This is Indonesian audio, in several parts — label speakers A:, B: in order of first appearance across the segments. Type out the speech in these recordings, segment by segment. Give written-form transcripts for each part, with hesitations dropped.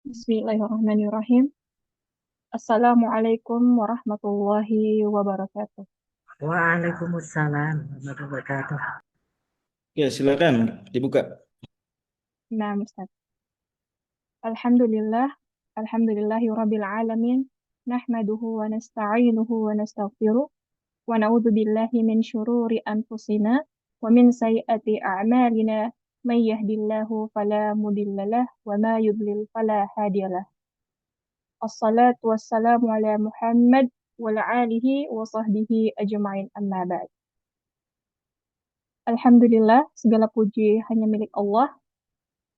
A: Bismillahirrahmanirrahim. Assalamualaikum warahmatullahi wabarakatuh.
B: Waalaikumsalam warahmatullahi wabarakatuh.
C: Ya, silakan dibuka.
A: Nah, Ustaz. Alhamdulillah, alhamdulillahi rabbil alamin. Nahmaduhu wa nasta'inuhu wa nastaghfiruh. Wa na'udzu billahi min syururi anfusina wa min sayyiati a'malina. May yahdillahu fala mudhillalah wa ma yudlil fala hadiyalah. Assalatu wassalamu ala Muhammad wa ala alihi wa sahbihi ajma'in amma ba'd. Alhamdulillah, segala puji hanya milik Allah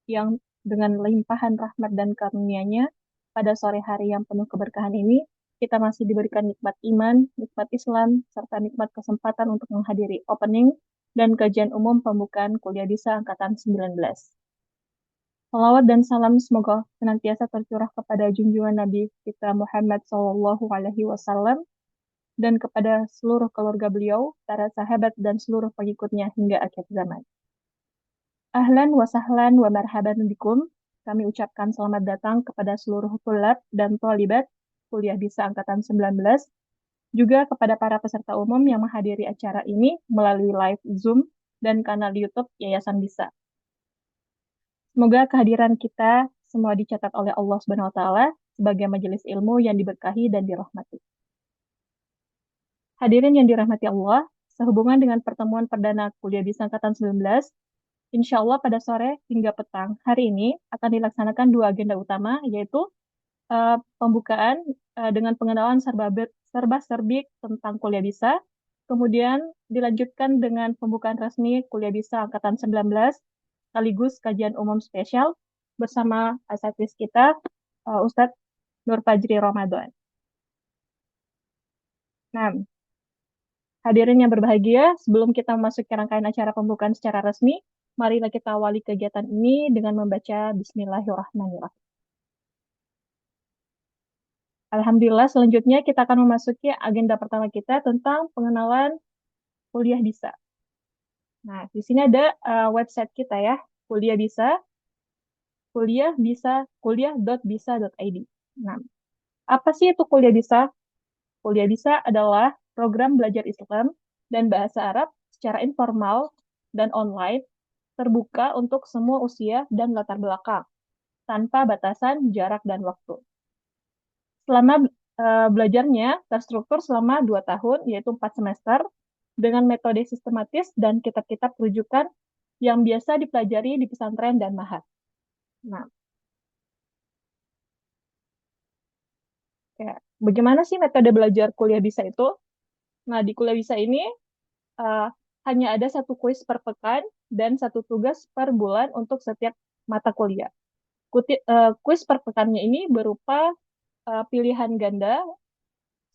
A: yang dengan limpahan rahmat dan karunia-Nya pada sore hari yang penuh keberkahan ini, kita masih diberikan nikmat iman, nikmat Islam, serta nikmat kesempatan untuk menghadiri opening dan kajian umum pembukaan Kuliah Bisa Angkatan 19. Salawat dan salam semoga senantiasa tercurah kepada junjungan Nabi kita Muhammad SAW dan kepada seluruh keluarga beliau, para sahabat dan seluruh pengikutnya hingga akhir zaman. Ahlan wa sahlan wa marhaban bikum. Kami ucapkan selamat datang kepada seluruh tulab dan tholibat Kuliah Bisa Angkatan 19, juga kepada para peserta umum yang menghadiri acara ini melalui live Zoom dan kanal YouTube Yayasan Bisa. Semoga kehadiran kita semua dicatat oleh Allah Subhanahu wa taala sebagai majelis ilmu yang diberkahi dan dirahmati. Hadirin yang dirahmati Allah, sehubungan dengan pertemuan perdana Kuliah Bisa Angkatan 19, insya Allah pada sore hingga petang hari ini akan dilaksanakan dua agenda utama, yaitu pembukaan dengan pengenalan serba-serbi tentang Kuliah Bisa, kemudian dilanjutkan dengan pembukaan resmi Kuliah Bisa Angkatan 19, sekaligus kajian umum spesial bersama asatidz kita, Ustadz Nur Fajri Ramadan. Nah, hadirin yang berbahagia, sebelum kita memasuki rangkaian acara pembukaan secara resmi, marilah kita awali kegiatan ini dengan membaca Bismillahirrahmanirrahim. Alhamdulillah, selanjutnya kita akan memasuki agenda pertama kita tentang pengenalan Kuliah Bisa. Nah, di sini ada website kita ya, Kuliah Bisa, kuliah.bisa.id. Nah, apa sih itu Kuliah Bisa? Kuliah Bisa adalah program belajar Islam dan bahasa Arab secara informal dan online, terbuka untuk semua usia dan latar belakang, tanpa batasan jarak dan waktu. Selama belajarnya terstruktur selama 2 tahun, yaitu 4 semester, dengan metode sistematis dan kitab-kitab rujukan yang biasa dipelajari di pesantren dan mahad. Nah, ya, bagaimana sih metode belajar kuliah bisa itu? Nah, di kuliah bisa ini uh, hanya ada satu kuis per pekan dan satu tugas per bulan untuk setiap mata kuliah. Kuis per pekannya ini berupa pilihan ganda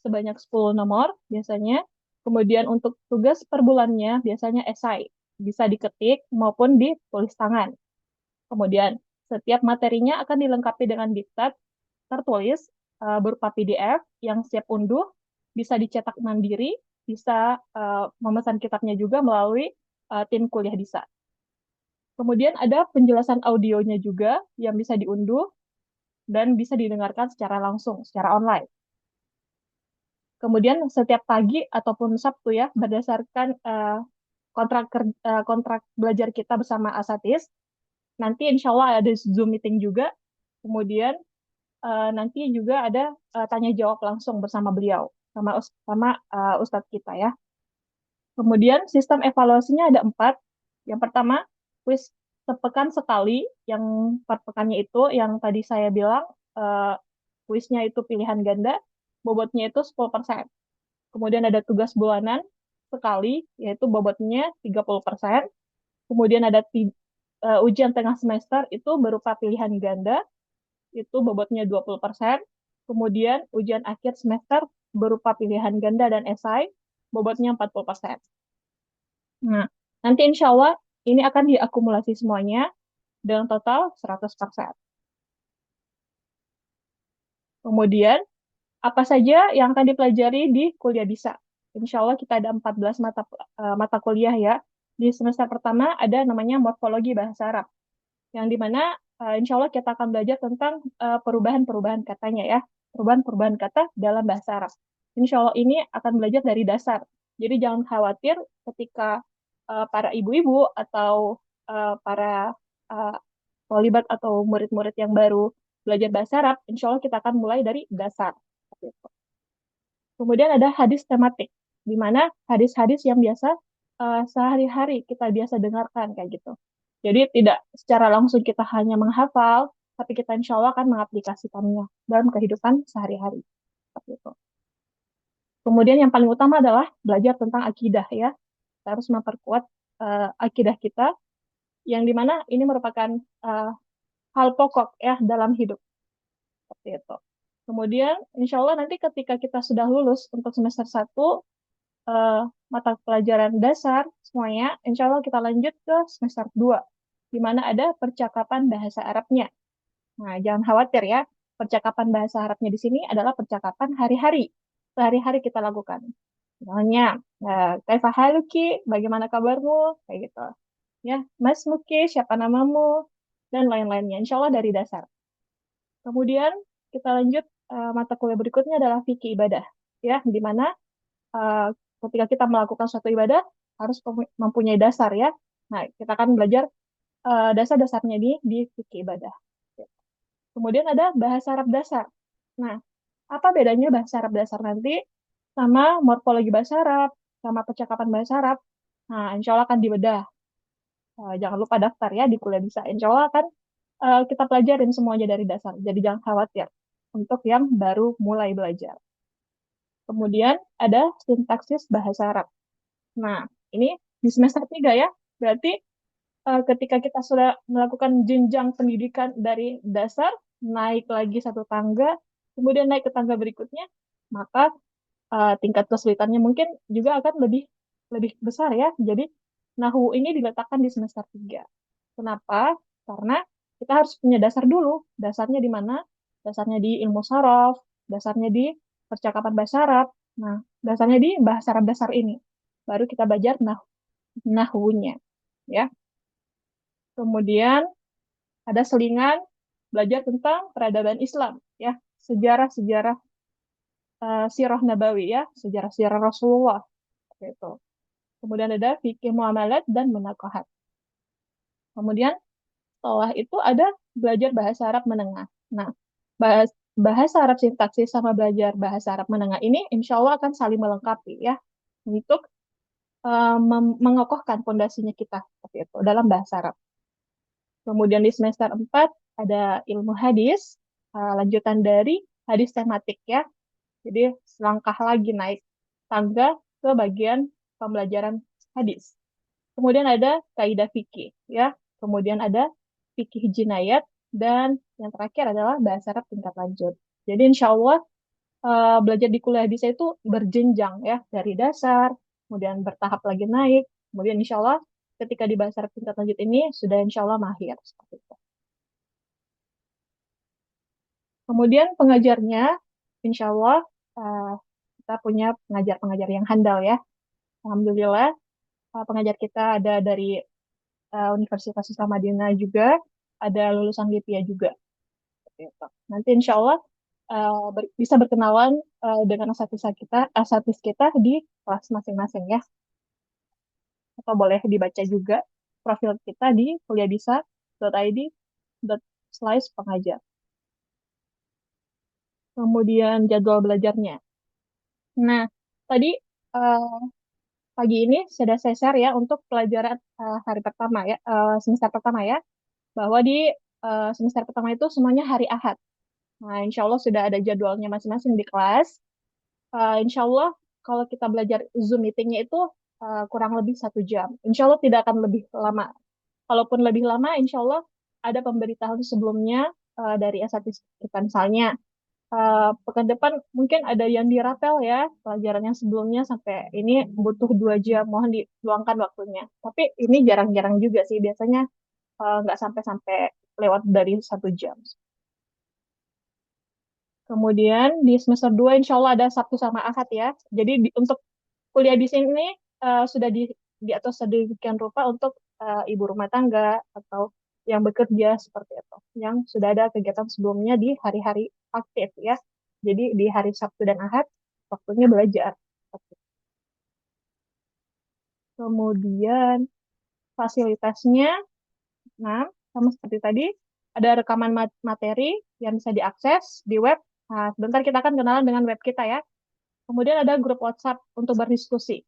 A: sebanyak 10 nomor biasanya. Kemudian untuk tugas per bulannya biasanya esai, bisa diketik maupun ditulis tangan. Kemudian setiap materinya akan dilengkapi dengan diktat tertulis berupa PDF yang siap unduh, bisa dicetak mandiri, bisa memesan kitabnya juga melalui tim kuliah bisa. Kemudian ada penjelasan audionya juga yang bisa diunduh dan bisa didengarkan secara langsung, secara online. Kemudian setiap pagi ataupun Sabtu ya, berdasarkan kontrak belajar kita bersama asatidz, nanti insya Allah ada Zoom meeting juga. Kemudian nanti juga ada tanya jawab langsung bersama beliau, sama Ustadz kita ya. Kemudian sistem evaluasinya ada 4. Yang pertama, kuis sepekan sekali, yang per pekannya itu, yang tadi saya bilang, uh, kuisnya itu pilihan ganda, bobotnya itu 10%. Kemudian ada tugas bulanan sekali, yaitu bobotnya 30%. Kemudian ada ujian tengah semester, itu berupa pilihan ganda, itu bobotnya 20%. Kemudian ujian akhir semester berupa pilihan ganda dan esai, bobotnya 40%. Nah, nanti insya Allah ini akan diakumulasi semuanya dengan total 100%. Kemudian, apa saja yang akan dipelajari di kuliah bisa? Insya Allah kita ada 14 mata kuliah ya. Di semester pertama ada namanya morfologi bahasa Arab, yang dimana insya Allah kita akan belajar tentang perubahan-perubahan katanya ya, perubahan-perubahan kata dalam bahasa Arab. Insya Allah ini akan belajar dari dasar. Jadi jangan khawatir ketika para ibu-ibu atau para uh, walibat atau murid-murid yang baru belajar bahasa Arab, insya Allah kita akan mulai dari dasar. Seperti itu. Kemudian ada hadis tematik, di mana hadis-hadis yang biasa sehari-hari kita biasa dengarkan kayak gitu. Jadi tidak secara langsung kita hanya menghafal, tapi kita insya Allah akan mengaplikasikannya dalam kehidupan sehari-hari. Seperti itu. Kemudian yang paling utama adalah belajar tentang akidah ya. Kita harus memperkuat akidah kita, yang dimana ini merupakan uh, hal pokok ya dalam hidup. Seperti itu. Kemudian insya Allah nanti ketika kita sudah lulus untuk semester 1, eh, mata pelajaran dasar semuanya, insya Allah kita lanjut ke semester 2, di mana ada percakapan bahasa Arabnya. Nah, jangan khawatir ya, percakapan bahasa Arabnya di sini adalah percakapan hari-hari, sehari-hari kita lakukan. Misalnya, kaifa haluki, bagaimana kabarmu, kayak gitu. Ya, Mas Muki, siapa namamu, dan lain-lainnya. Insya Allah dari dasar. Kemudian kita lanjut mata kuliah berikutnya adalah fikih ibadah, ya, di mana uh, ketika kita melakukan suatu ibadah harus mempunyai dasar ya. Nah, kita akan belajar dasar-dasarnya di fikih ibadah. Kemudian ada bahasa Arab dasar. Nah, apa bedanya bahasa Arab dasar nanti sama morfologi bahasa Arab, sama percakapan bahasa Arab? Nah, insya Allah akan dibedah. Jangan lupa daftar ya di kuliah bisa. Insya Allah akan kita pelajarin semuanya dari dasar. Jadi jangan khawatir untuk yang baru mulai belajar. Kemudian ada sintaksis bahasa Arab. Nah, ini di semester 3 ya. Berarti ketika kita sudah melakukan jenjang pendidikan dari dasar, naik lagi satu tangga, kemudian naik ke tangga berikutnya, maka tingkat kesulitannya mungkin juga akan lebih lebih besar ya. Jadi, Nahu ini diletakkan di semester 3. Kenapa? Karena kita harus punya dasar dulu. Dasarnya di mana? Dasarnya di ilmu saraf, dasarnya di percakapan bahasa Arab. Nah, dasarnya di bahasa Arab dasar ini. Baru kita belajar nahunya. Ya. Kemudian ada selingan belajar tentang peradaban Islam. Ya. Sejarah-sejarah sirah Nabawi ya. Sejarah-sejarah Rasulullah. Gitu. Kemudian ada fikih muamalat dan munakahat. Kemudian setelah itu ada belajar bahasa Arab menengah. Nah, bahasa Arab sintaksis sama belajar bahasa Arab menengah ini insya Allah akan saling melengkapi ya untuk mengokohkan fondasinya kita seperti itu dalam bahasa Arab. Kemudian di semester 4 ada ilmu hadis, lanjutan dari hadis tematik ya. Jadi selangkah lagi naik tangga ke bagian pembelajaran hadis. Kemudian ada kaidah fikih ya. Kemudian ada fikih jinayat, dan yang terakhir adalah bahasa Arab tingkat lanjut. Jadi insya Allah belajar di kuliah hadis itu berjenjang ya, dari dasar, kemudian bertahap lagi naik, kemudian insya Allah ketika di bahasa Arab tingkat lanjut ini sudah insya Allah mahir seperti itu. Kemudian pengajarnya, insya Allah kita punya pengajar-pengajar yang handal ya. Alhamdulillah pengajar kita ada dari Universitas Islam Madinah juga, ada lulusan LIPIA juga. Gitu. Nanti insya Allah bisa berkenalan dengan asatidz kita di kelas masing-masing ya. Atau boleh dibaca juga profil kita di kuliahbisa.id/pengajar. Kemudian jadwal belajarnya. Nah, tadi uh, pagi ini sudah saya share ya untuk pelajaran hari pertama ya, semester pertama ya, bahwa di semester pertama itu semuanya hari Ahad. Nah, insya Allah sudah ada jadwalnya masing-masing di kelas. Insya Allah kalau kita belajar Zoom meetingnya itu kurang lebih 1 jam. Insya Allah tidak akan lebih lama. Kalaupun lebih lama, insya Allah ada pemberitahuan sebelumnya dari asatidz kita. Misalnya, pekan depan mungkin ada yang dirapel ya, pelajaran yang sebelumnya sampai ini butuh 2 jam, mohon diluangkan waktunya. Tapi ini jarang-jarang juga sih, biasanya nggak sampai-sampai lewat dari 1 jam. Kemudian di semester 2 insya Allah ada Sabtu sama Ahad ya. Jadi untuk kuliah di sini sudah diatur sedemikian rupa untuk ibu rumah tangga atau yang bekerja seperti itu, yang sudah ada kegiatan sebelumnya di hari-hari aktif ya. Jadi di hari Sabtu dan Ahad waktunya belajar. Kemudian fasilitasnya, nah sama seperti tadi, ada rekaman materi yang bisa diakses di web. Nah, sebentar kita akan kenalan dengan web kita ya. Kemudian ada grup WhatsApp untuk berdiskusi.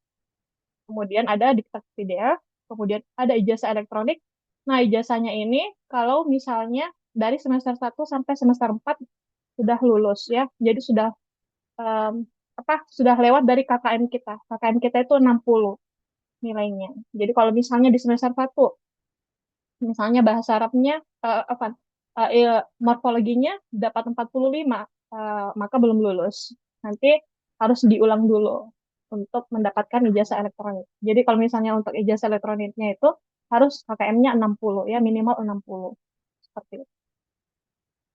A: Kemudian ada diktat PDF, kemudian ada ijazah elektronik. Nah, ijazahnya ini kalau misalnya dari semester 1 sampai semester 4 sudah lulus ya. Jadi sudah em, sudah lewat dari KKM kita. KKM kita itu 60 nilainya. Jadi kalau misalnya di semester 1 misalnya bahasa Arabnya morfologinya dapat 45, maka belum lulus. Nanti harus diulang dulu untuk mendapatkan ijazah elektronik. Jadi kalau misalnya untuk ijazah elektroniknya itu harus KKM-nya 60 ya, minimal 60 seperti itu.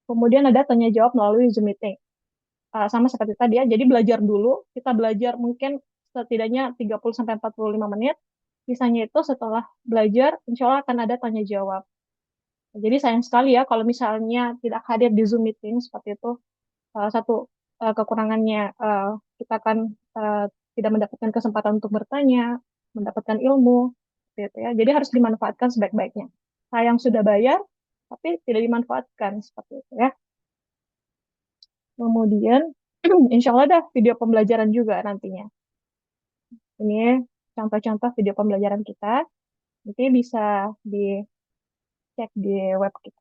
A: Kemudian ada tanya jawab melalui Zoom meeting. Sama seperti tadi ya. Jadi belajar dulu, kita belajar mungkin setidaknya 30 sampai 45 menit. Sisanya itu setelah belajar, insya Allah akan ada tanya jawab. Jadi sayang sekali ya kalau misalnya tidak hadir di Zoom meeting seperti itu. Salah satu kekurangannya kita akan eh, tidak mendapatkan kesempatan untuk bertanya, mendapatkan ilmu, gitu ya. Jadi harus dimanfaatkan sebaik-baiknya. Sayang sudah bayar, tapi tidak dimanfaatkan seperti itu ya. Kemudian, insya Allah ada video pembelajaran juga nantinya. Ini contoh-contoh video pembelajaran kita. Nanti bisa dicek di web kita.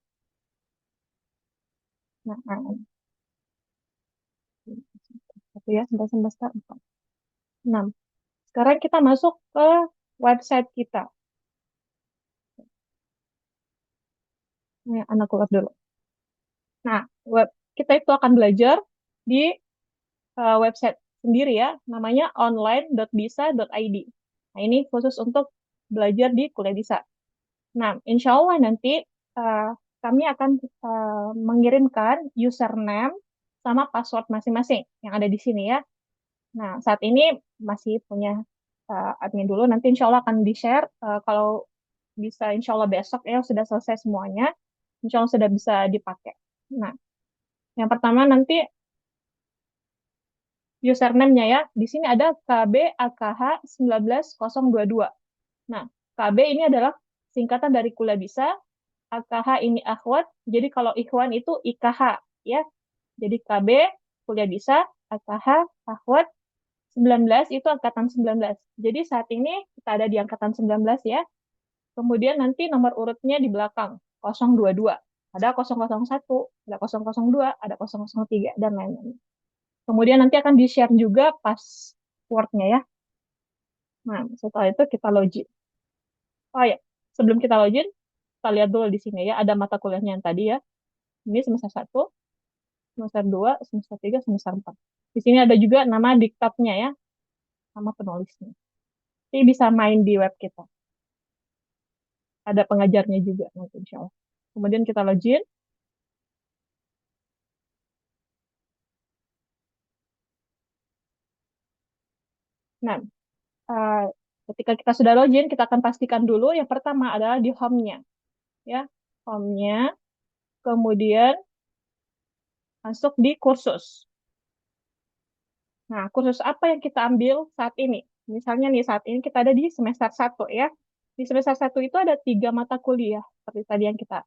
A: Nah, satu ya, semester 4. 6. Sekarang kita masuk ke website kita. Ini anak keluar dulu. Nah, web kita itu akan belajar di website sendiri ya, namanya online.bisa.id. Nah, ini khusus untuk belajar di Kuliah Bisa. Nah, insya Allah nanti uh, kami akan mengirimkan username sama password masing-masing yang ada di sini ya. Nah, saat ini masih punya admin dulu. Nanti insya Allah akan di-share. Kalau bisa insya Allah besok ya sudah selesai semuanya. Insya Allah sudah bisa dipakai. Nah, yang pertama nanti username-nya ya. Di sini ada KBAKH19022. Nah, KB ini adalah singkatan dari Kuliah Bisa. AKH ini akhwat. Jadi kalau ikhwan itu IKH ya. Jadi KB Kuliah Bisa, AKH akhwat 19 itu angkatan 19. Jadi saat ini kita ada di angkatan 19 ya. Kemudian nanti nomor urutnya di belakang 022. Ada 001, ada 002, ada 003 dan lain-lain. Kemudian nanti akan di-share juga passwordnya ya. Nah, setelah itu kita login. Oh ya, sebelum kita login, kita lihat dulu di sini ya, ada mata kuliahnya yang tadi ya. Ini semester 1, semester 2, semester 3, semester 4. Di sini ada juga nama diktatnya ya, nama penulisnya. Jadi bisa main di web kita. Ada pengajarnya juga nanti insya Allah. Kemudian kita login. Nah, eh, ketika kita sudah login, kita akan pastikan dulu yang pertama adalah di home-nya. Ya, home-nya. Kemudian masuk di kursus. Nah, kursus apa yang kita ambil saat ini? Misalnya nih, saat ini kita ada di semester 1 ya. Di semester 1 itu ada 3 mata kuliah. Seperti tadi yang kita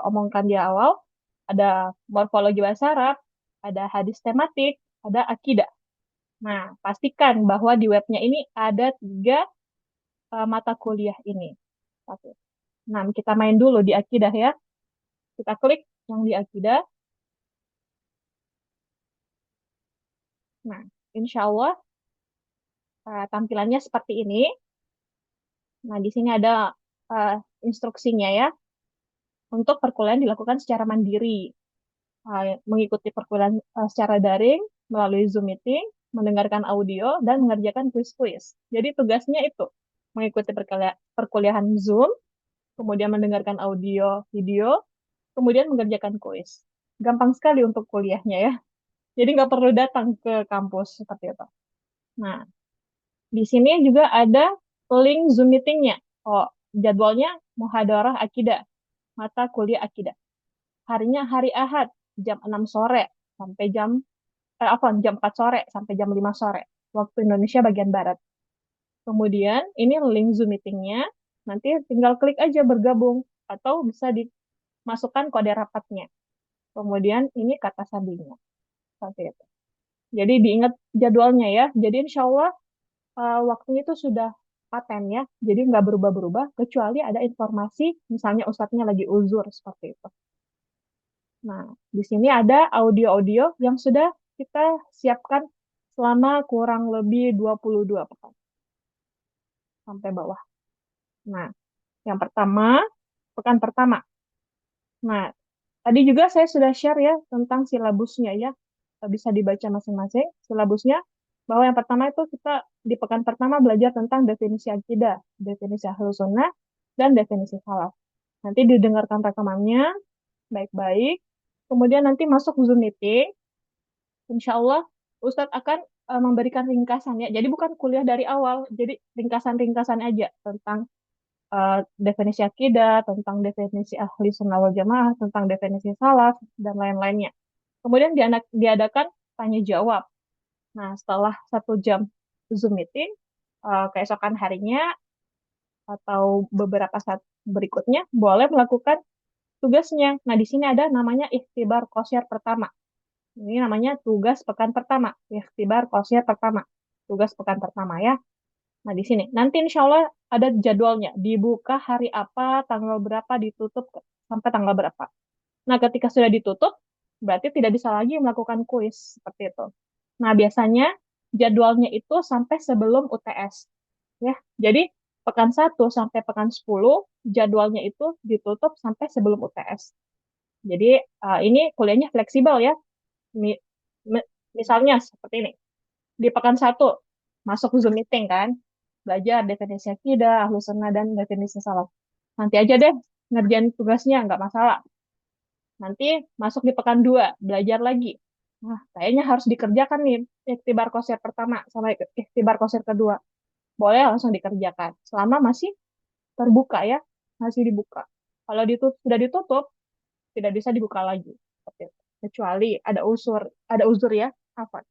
A: omongkan di awal. Ada morfologi bahasa Arab, ada hadis tematik, ada akidah. Nah, pastikan bahwa di webnya ini ada 3 mata kuliah ini. Satu. Nah, kita main dulu di akidah ya. Kita klik yang di akidah. Nah, insya Allah tampilannya seperti ini. Nah, di sini ada uh, instruksinya ya. Untuk perkuliahan dilakukan secara mandiri. Mengikuti perkuliahan secara daring, melalui Zoom meeting, mendengarkan audio, dan mengerjakan kuis-kuis. Jadi tugasnya itu, mengikuti perkuliahan Zoom, kemudian mendengarkan audio, video, kemudian mengerjakan kuis. Gampang sekali untuk kuliahnya ya. Jadi nggak perlu datang ke kampus seperti itu. Nah, di sini juga ada link Zoom meetingnya. Oh, jadwalnya muhadarah akidah. mata kuliah akidah. Harinya hari Ahad, jam 6 sore sampai jam 4 sore sampai jam 5 sore, waktu Indonesia bagian Barat. Kemudian ini link Zoom meetingnya, nanti tinggal klik aja bergabung, atau bisa dimasukkan kode rapatnya. Kemudian ini kata sandinya. Seperti itu. Jadi diingat jadwalnya ya. Jadi insya Allah waktunya itu sudah paten ya. Jadi nggak berubah-berubah, kecuali ada informasi, misalnya ustadznya lagi uzur, seperti itu. Nah, di sini ada audio-audio yang sudah kita siapkan selama kurang lebih 22 pekan sampai bawah. Nah, yang pertama, pekan pertama. Nah, tadi juga saya sudah share ya tentang silabusnya ya. Bisa dibaca masing-masing silabusnya. Bahwa yang pertama itu kita di pekan pertama belajar tentang definisi akidah, definisi ahlus sunnah, dan definisi salaf. Nanti didengarkan rekamannya baik-baik. Kemudian nanti masuk Zoom meeting. Insya Allah Ustadz akan memberikan ringkasan ya. Jadi bukan kuliah dari awal, jadi ringkasan-ringkasan aja tentang definisi akidah, tentang definisi ahli sunnah wal jamaah, tentang definisi salaf, dan lain-lainnya. Kemudian diadakan tanya jawab. Nah, setelah 1 jam Zoom meeting, keesokan harinya atau beberapa saat berikutnya boleh melakukan tugasnya. Nah, di sini ada namanya ikhtibar qosyar pertama. Ini namanya tugas pekan pertama, ikhtibar qosyar pertama. Tugas pekan pertama ya. Nah, di sini. Nanti insya Allah ada jadwalnya. Dibuka hari apa, tanggal berapa, ditutup sampai tanggal berapa. Nah, ketika sudah ditutup, berarti tidak bisa lagi melakukan kuis. Seperti itu. Nah, biasanya jadwalnya itu sampai sebelum UTS. Ya, jadi pekan 1 sampai pekan 10, jadwalnya itu ditutup sampai sebelum UTS. Jadi, ini kuliahnya fleksibel ya. Mi- Misalnya seperti ini. Di pekan 1 masuk Zoom meeting kan, belajar definisi akidah, ahlus sunnah, dan definisi salaf. Nanti aja deh ngerjain tugasnya, nggak masalah. Nanti masuk di pekan 2 belajar lagi. Nah, kayaknya harus dikerjakan nih, ikhtibar qosir pertama sama ikhtibar qosir kedua. Boleh langsung dikerjakan. Selama masih terbuka ya, masih dibuka. Kalau sudah ditutup, tidak bisa dibuka lagi. Seperti itu. Kecuali ada uzur ya, apa?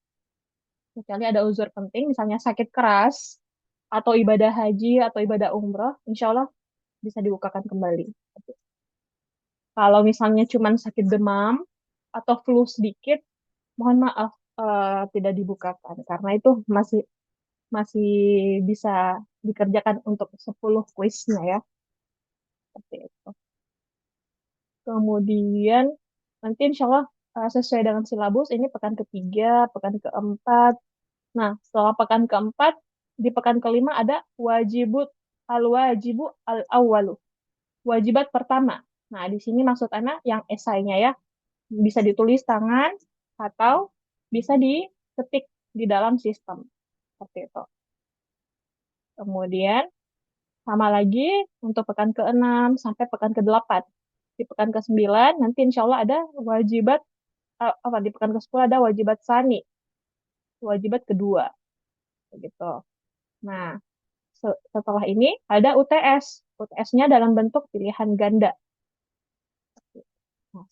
A: Kecuali ada uzur penting, misalnya sakit keras, atau ibadah haji, atau ibadah umroh, insya Allah bisa dibukakan kembali. Kalau misalnya cuma sakit demam, atau flu sedikit, mohon maaf, tidak dibukakan. Karena itu masih masih bisa dikerjakan untuk 10 kuisnya ya. Seperti itu. Kemudian nanti insya Allah sesuai dengan silabus, ini pekan ketiga, pekan keempat. Nah, setelah pekan keempat, di pekan kelima ada al-wajibu al-awwalu. Wajibat pertama. Nah, di sini maksud anak yang esainya ya. Bisa ditulis tangan atau bisa diketik di dalam sistem. Seperti itu. Kemudian, sama lagi untuk pekan ke-6 sampai pekan ke-8. Di pekan ke-9, nanti insya Allah ada wajibat, di pekan ke-10 ada wajibat sani. Wajibat kedua. Begitu. Nah, setelah ini ada UTS. UTS-nya dalam bentuk pilihan ganda. Nah,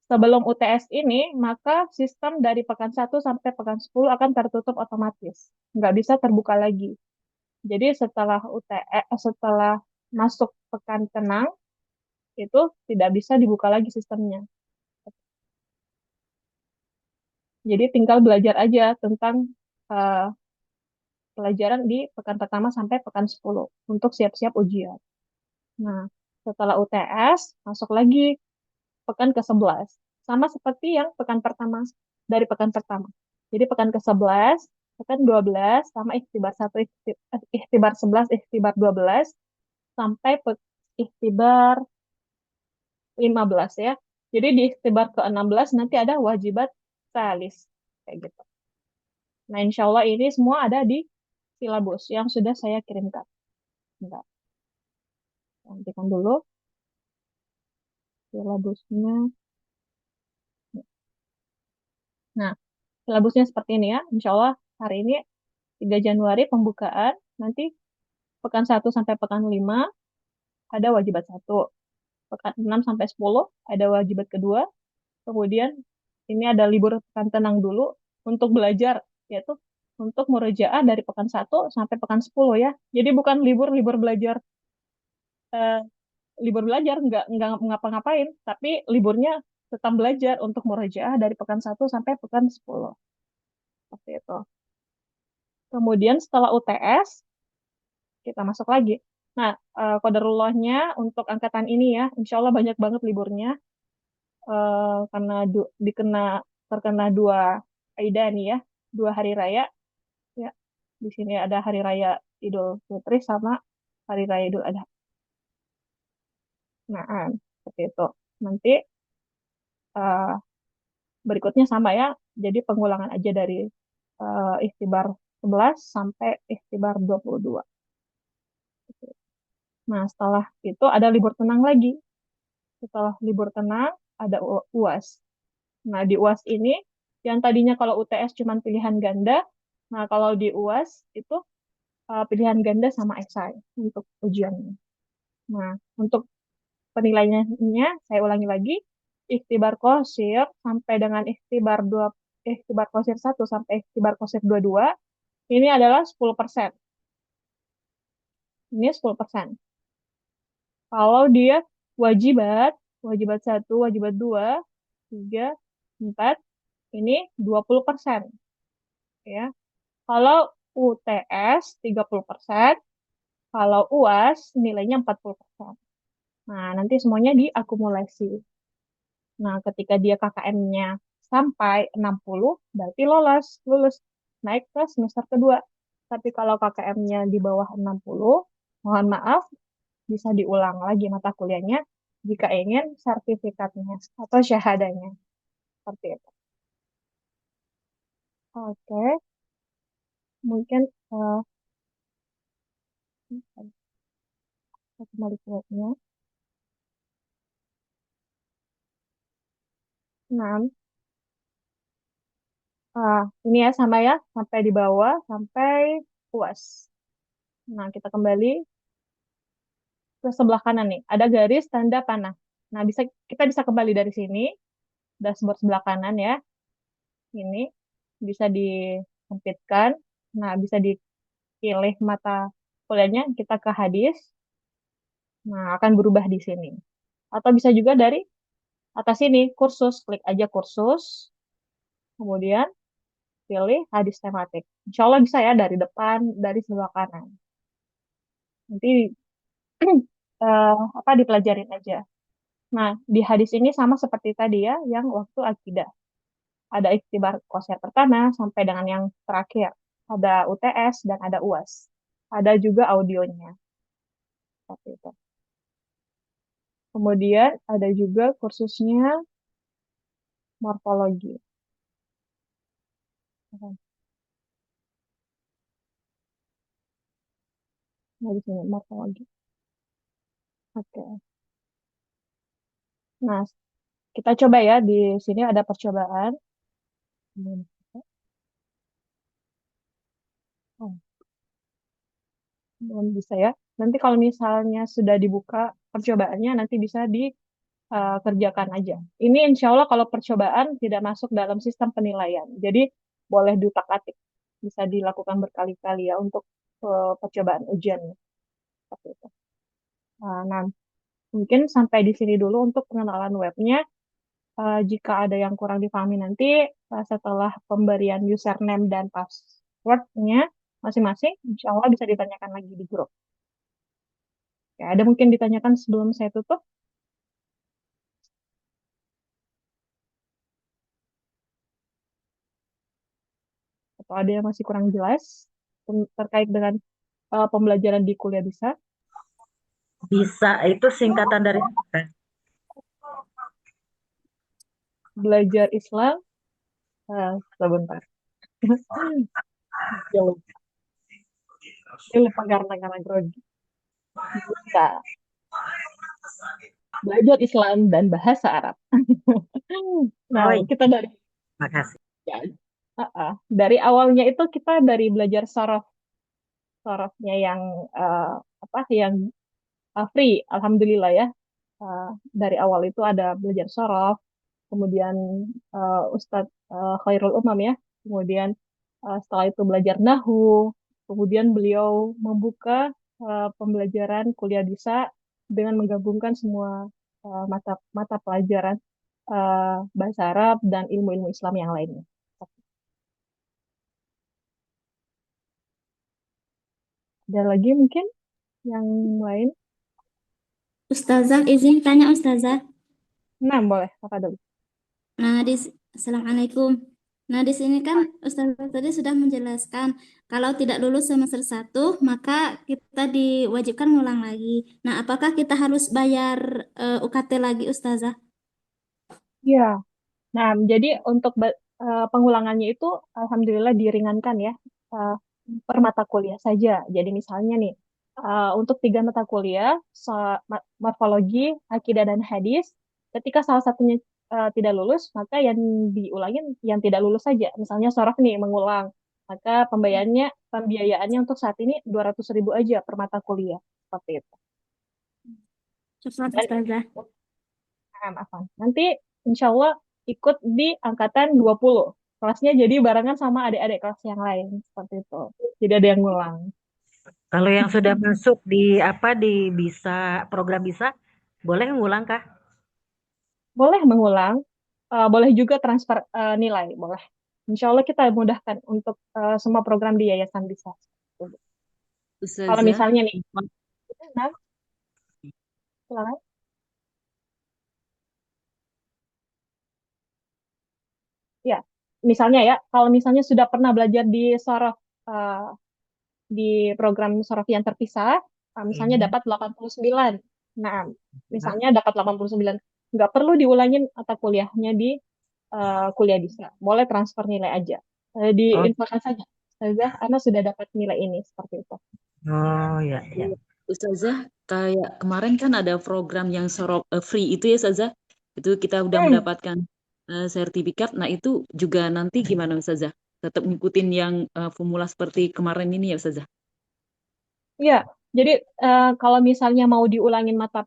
A: sebelum UTS ini, maka sistem dari pekan 1 sampai pekan 10 akan tertutup otomatis. Nggak bisa terbuka lagi. Jadi setelah masuk pekan tenang, itu tidak bisa dibuka lagi sistemnya. Jadi tinggal belajar aja tentang uh, pelajaran di pekan pertama sampai pekan 10 untuk siap-siap ujian. Nah, setelah UTS, masuk lagi pekan ke-11. Sama seperti yang pekan pertama, dari pekan pertama. Jadi pekan ke-11, pekan 12, sama ikhtibar 1, ikhtibar 11, ikhtibar 12, sampai ikhtibar 15 ya. Jadi di ikhtibar ke-16 nanti ada wajibat salis. Kayak gitu. Nah, insya Allah ini semua ada di silabus yang sudah saya kirimkan. Bentar, nantikan dulu silabusnya. Nah, silabusnya seperti ini ya. Insya Allah hari ini 3 Januari pembukaan. Nanti pekan 1 sampai pekan 5 ada wajibat 1. pekan 6 sampai 10 ada wajibat kedua. Kemudian ini ada libur pekan tenang dulu untuk belajar, yaitu untuk murojaah dari pekan 1 sampai pekan 10 ya. Jadi bukan libur-libur belajar, eh, libur belajar nggak ngapa-ngapain, tapi liburnya tetap belajar untuk murojaah dari pekan 1 sampai pekan 10. Seperti itu. Kemudian setelah UTS, kita masuk lagi. Nah, qadarullahnya untuk angkatan ini ya, insya Allah banyak banget liburnya, karena terkena dua Aida nih ya, dua hari raya ya. Di sini ada hari raya Idul Fitri sama hari raya Idul Adha. Nah, seperti itu. Nanti eh, berikutnya sama ya, jadi pengulangan aja dari Ikhtibar 11 sampai Ikhtibar 22. Nah, setelah itu ada libur tenang lagi. Setelah libur tenang, ada UAS. Nah, di UAS ini, yang tadinya kalau UTS cuma pilihan ganda, nah kalau di UAS itu pilihan ganda sama esai untuk ujiannya. Nah, untuk penilaiannya, saya ulangi lagi, ikhtibar qashir sampai dengan ikhtibar qashir 1 sampai ikhtibar qashir 22, ini adalah 10%. Ini 10%. Kalau dia wajibat, wajibat 1, wajibat 2, 3, 4, ini 20%. Ya. Kalau UTS 30%, kalau UAS nilainya 40%. Nah, nanti semuanya diakumulasi. Nah, ketika dia KKM-nya sampai 60, berarti lulus naik ke semester kedua. Tapi kalau KKM-nya di bawah 60, mohon maaf, bisa diulang lagi mata kuliahnya jika ingin sertifikatnya atau syahadanya. Seperti itu. Oke, mungkin saya kembali ke webnya. Nah, ini ya sama ya, sampai di bawah, sampai puas. Nah, kita kembali ke sebelah kanan nih. Ada garis tanda panah. Nah, kita bisa kembali dari sini, dashboard sebelah kanan ya. Ini bisa disempitkan. Nah, bisa dipilih mata kuliahnya, kita ke hadis. Nah, akan berubah di sini. Atau bisa juga dari atas sini, kursus. Klik aja kursus. Kemudian pilih hadis tematik. Insya Allah bisa ya dari depan, dari sebelah kanan. Nanti dipelajarin aja. Nah, di hadis ini sama seperti tadi ya, yang waktu akidah. Ada ikhtibar qashir pertama sampai dengan yang terakhir. Ada UTS dan ada UAS. Ada juga audionya. Seperti itu. Kemudian ada juga kursusnya morfologi. Nah, di sini morfologi. Oke. Nah, kita coba ya, di sini ada percobaan. Oh, belum bisa ya. Nanti kalau misalnya sudah dibuka percobaannya, nanti bisa dikerjakan aja. Ini insya Allah kalau percobaan tidak masuk dalam sistem penilaian. Jadi boleh diutak-atik. Bisa dilakukan berkali-kali ya untuk percobaan ujian. Seperti itu. Nah, mungkin sampai di sini dulu untuk pengenalan webnya. Jika ada yang kurang dipahami nanti setelah pemberian username dan passwordnya masing-masing, insya Allah bisa ditanyakan lagi di grup. Ya, ada mungkin ditanyakan sebelum saya tutup, atau ada yang masih kurang jelas terkait dengan pembelajaran di kuliah bisa.
B: Bisa, itu singkatan dari apa?
A: Belajar Islam, sebentar. Ya lupa, ya lupa karena grogi. Bisa. Belajar Islam dan bahasa Arab. Nah,
B: Oh iya,
A: kita dari
B: makasih.
A: ya, dari awalnya itu kita dari belajar sorofnya yang yang free, alhamdulillah ya. dari awal itu ada belajar sorof, kemudian Ustadz Khairul Umam ya, kemudian setelah itu belajar nahu, kemudian beliau membuka pembelajaran kuliah bisa dengan menggabungkan semua mata mata pelajaran bahasa Arab dan ilmu-ilmu Islam yang lainnya. Ada lagi mungkin yang lain?
D: Ustazah, izin tanya Ustazah.
A: Nah, boleh, apa dulu?
D: Nah, Assalamualaikum. Nah, di sini kan Ustazah tadi sudah menjelaskan kalau tidak lulus semester 1, maka kita diwajibkan ngulang lagi. Nah, apakah kita harus bayar UKT lagi Ustazah?
A: Iya. Nah, jadi untuk pengulangannya itu alhamdulillah diringankan ya, eh, per mata kuliah saja. Jadi misalnya nih, untuk 3 mata kuliah, morfologi, akidah dan hadis, ketika salah satunya tidak lulus, maka yang diulangin yang tidak lulus saja. Misalnya sorof nih mengulang, maka pembiayaannya untuk saat ini 200.000 aja per mata kuliah, seperti itu.
D: Syukran
A: Dan
D: Ustazah.
A: Afwan. Nanti insya Allah ikut di angkatan 20. Kelasnya jadi barengan sama adik-adik kelas yang lain. Seperti itu. Jadi ada yang ngulang.
B: Kalau yang sudah masuk di apa di bisa program bisa, boleh ngulang kah?
A: Boleh mengulang, boleh juga transfer nilai. Boleh. Insya Allah kita mudahkan untuk semua program di yayasan bisa. Kalau
E: Ustazah,
A: misalnya nih, nah, silakan. Ya, misalnya ya, kalau misalnya sudah pernah belajar di Sorof, eh, di program Sorof yang terpisah, misalnya
B: Hmm.
A: dapat 89. Nah,
B: Nah,
A: misalnya dapat 89. Nggak perlu diulangin mata kuliahnya di kuliah bisa. Boleh transfer nilai aja.
B: oh,
A: Diinfokan saja. Saja, Anda sudah dapat nilai ini, seperti itu.
B: oh ya ya.
E: Ustazah, kayak kemarin kan ada program yang sorop free itu ya Ustazah. Itu kita udah
A: Hmm,
E: mendapatkan sertifikat. Nah, itu juga nanti gimana Ustazah? Tetap ngikutin yang formula seperti kemarin ini ya Ustazah?
A: ya. Jadi kalau misalnya mau diulangin mata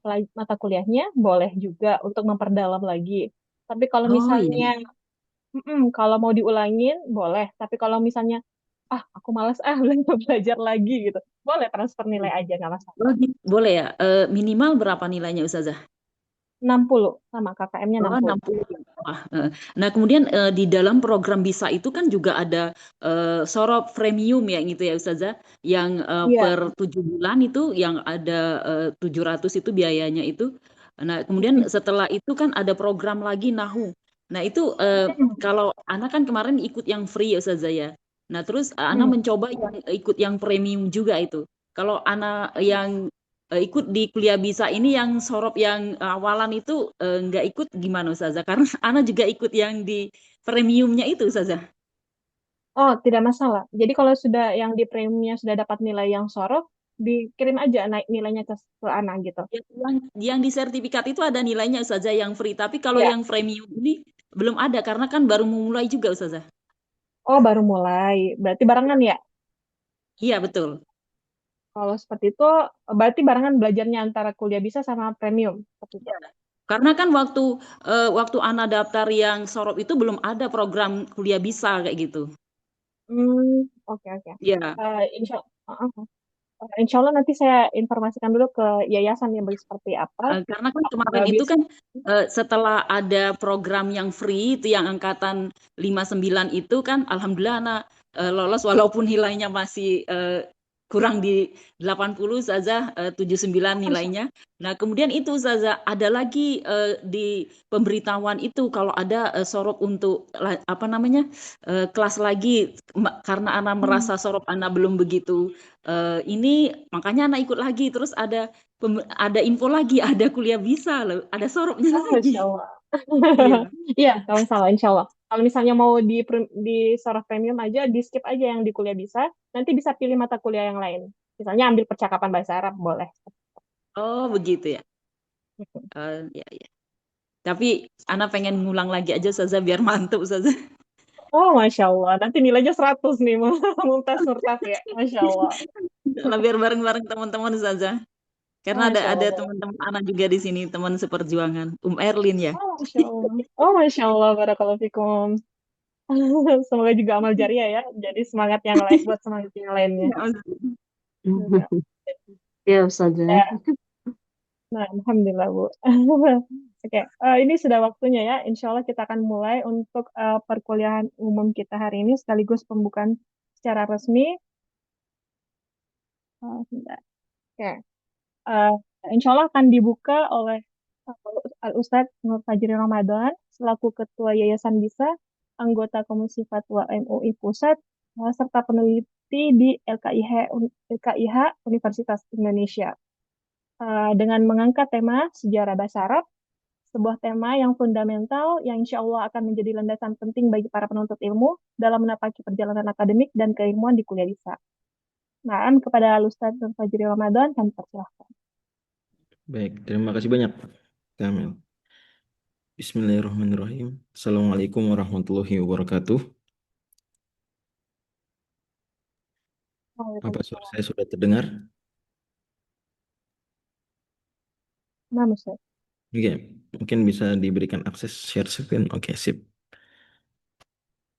A: kuliahnya, boleh juga untuk memperdalam lagi. Tapi kalau
E: Oh
A: misalnya
E: iya.
A: Kalau mau diulangin, boleh. Tapi kalau misalnya, aku malas, belajar lagi gitu. Boleh transfer nilai aja, nggak masalah.
E: Oh, boleh ya. Minimal berapa nilainya Ustazah?
A: 60 sama KKM-nya
E: Oh,
A: 60.
E: 60. Wah, nah, kemudian di dalam program bisa itu kan juga ada sorop premium ya gitu ya Ustazah, yang
A: Iya.
E: per 7 bulan itu yang ada 700 itu biayanya itu. Nah, kemudian
A: Mm-mm.
E: setelah itu kan ada program lagi Nahu. Nah, itu
A: Mm-mm.
E: kalau Ana kan kemarin ikut yang free ya Ustazah ya. Nah, terus Ana
A: Mm.
E: mencoba yang ikut yang premium juga itu. Kalau Ana yang ikut di kuliah bisa ini yang sorop yang awalan itu nggak ikut gimana Ustazah? Karena Ana juga ikut yang di premiumnya itu Ustazah.
A: Oh, tidak masalah. Jadi kalau sudah yang di premiumnya sudah dapat nilai yang sorot, dikirim aja naik nilainya ke anak gitu.
E: Yang di sertifikat itu ada nilainya Ustazah yang free, tapi kalau
A: Iya.
E: yang premium ini belum ada karena kan baru memulai juga Ustazah.
A: Oh, baru mulai. Berarti barengan ya?
E: Iya betul.
A: Kalau seperti itu, berarti barengan belajarnya antara kuliah bisa sama premium. Seperti itu.
E: Iya. Karena kan waktu Ana daftar yang sorop itu belum ada program kuliah bisa kayak gitu.
A: Oke, oke.
E: Iya.
A: Insya, Insya Allah nanti saya informasikan dulu ke yayasan yang seperti apa.
E: Karena kan kemarin itu
A: Bisa.
E: kan setelah ada program yang free itu yang angkatan 59 itu kan alhamdulillah anak lolos walaupun nilainya masih kurang di 80 saja 79
A: Masya
E: nilainya. Nah, kemudian itu saja ada lagi di pemberitahuan itu kalau ada sorop untuk apa namanya kelas lagi karena anak
A: Allah.
E: merasa sorop anak belum begitu ini makanya anak ikut lagi terus ada info lagi, ada kuliah bisa loh, ada sorupnya
A: Oh,
E: lagi.
A: Masya Allah.
E: Iya.
A: Iya, kalau salah, insya Allah. Kalau misalnya mau di Soraf Premium aja, di skip aja yang di kuliah bisa, nanti bisa pilih mata kuliah yang lain. Misalnya ambil percakapan bahasa Arab, boleh.
E: Oh, begitu ya. Ya, ya. Tapi anak pengen ngulang lagi aja Ustazah biar mantap Ustazah.
A: Oh, Masya Allah. Nanti nilainya 100 nih, Mumtaz Nurtaf ya. Masya Allah.
E: Lah biar bareng-bareng teman-teman Ustazah. Karena
A: Masya
E: ada
A: Allah.
E: teman-teman Ana juga di sini, teman seperjuangan. Erlin ya.
A: Oh, Masya Allah. Oh, Masya Allah. Barakallahu fikum. Semoga juga amal jariah ya. Jadi semangat yang lain buat semangat yang lainnya. Nah,
F: Ya, Ustazah.
A: ya. Nah, Alhamdulillah, Bu. Oke, ini sudah waktunya ya. Insya Allah kita akan mulai untuk perkuliahan umum kita hari ini sekaligus pembukaan secara resmi. Sebentar. Oke, Eh, Insya Allah akan dibuka oleh Al-Ustadz Nur Fajri Ramadan selaku Ketua Yayasan BISA, anggota Komisi Fatwa MUI Pusat, serta peneliti di LKIH Universitas Indonesia. Dengan mengangkat tema sejarah bahasa Arab, sebuah tema yang fundamental yang insya Allah akan menjadi landasan penting bagi para penuntut ilmu dalam menapaki perjalanan akademik dan keilmuan di kuliah BISA. Nah, kepada Al-Ustadz Nur Fajri Ramadan, kami persilahkan.
C: Baik, terima kasih banyak, Kamil. Bismillahirrahmanirrahim. Assalamualaikum warahmatullahi wabarakatuh. Apa suara saya sudah terdengar?
A: Nah, Ustadz.
C: Oke, mungkin bisa diberikan akses share screen. Oke, sip.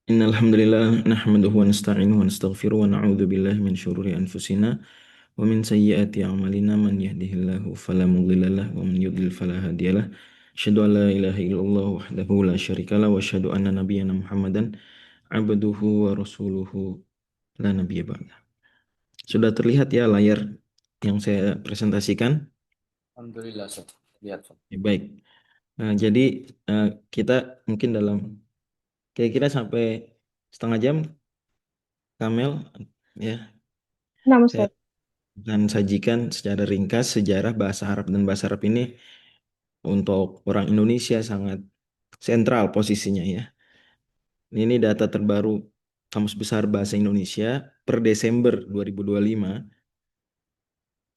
C: Innalhamdulillah nahmaduhu wa nasta'inuhu wa nastaghfiruhu wa na'udzu billahi min syururi anfusina wa min sayyiati a'malina man yahdihillahu fala mudilla lahu wa man yudlil fala hadiyalah. Asyhadu an la ilaha illallah wahdahu la syarikalah wa asyhadu anna nabiyyana Muhammadan abduhu wa rasuluhu la nabiyya ba'dah. Sudah terlihat ya layar yang saya presentasikan?
G: Alhamdulillah, Sob. Lihat, Sob.
C: Ya, baik. Jadi kita mungkin dalam kira-kira sampai setengah jam, Kamel, ya,
A: Nah,
C: saya
A: Ustadz.
C: akan sajikan secara ringkas sejarah bahasa Arab, dan bahasa Arab ini untuk orang Indonesia sangat sentral posisinya ya. Ini data terbaru Kamus Besar Bahasa Indonesia per Desember 2025,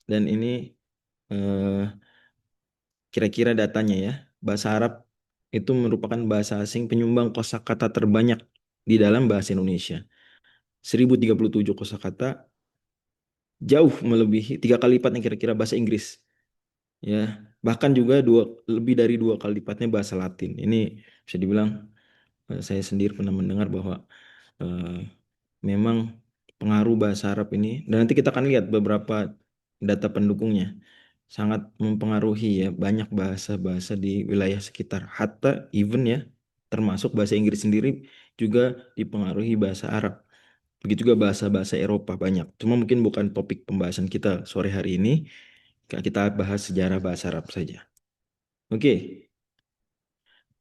C: dan ini kira-kira datanya ya. Bahasa Arab itu merupakan bahasa asing penyumbang kosakata terbanyak di dalam bahasa Indonesia. 1037 kosakata, jauh melebihi 3 kali lipatnya kira-kira bahasa Inggris. Ya, bahkan juga lebih dari 2 kali lipatnya bahasa Latin. Ini bisa dibilang saya sendiri pernah mendengar bahwa memang pengaruh bahasa Arab ini, dan nanti kita akan lihat beberapa data pendukungnya, sangat mempengaruhi ya banyak bahasa-bahasa di wilayah sekitar. Hatta even ya, termasuk bahasa Inggris sendiri juga dipengaruhi bahasa Arab. Begitu juga bahasa-bahasa Eropa banyak. Cuma mungkin bukan topik pembahasan kita sore hari ini. Kita bahas sejarah bahasa Arab saja. Oke.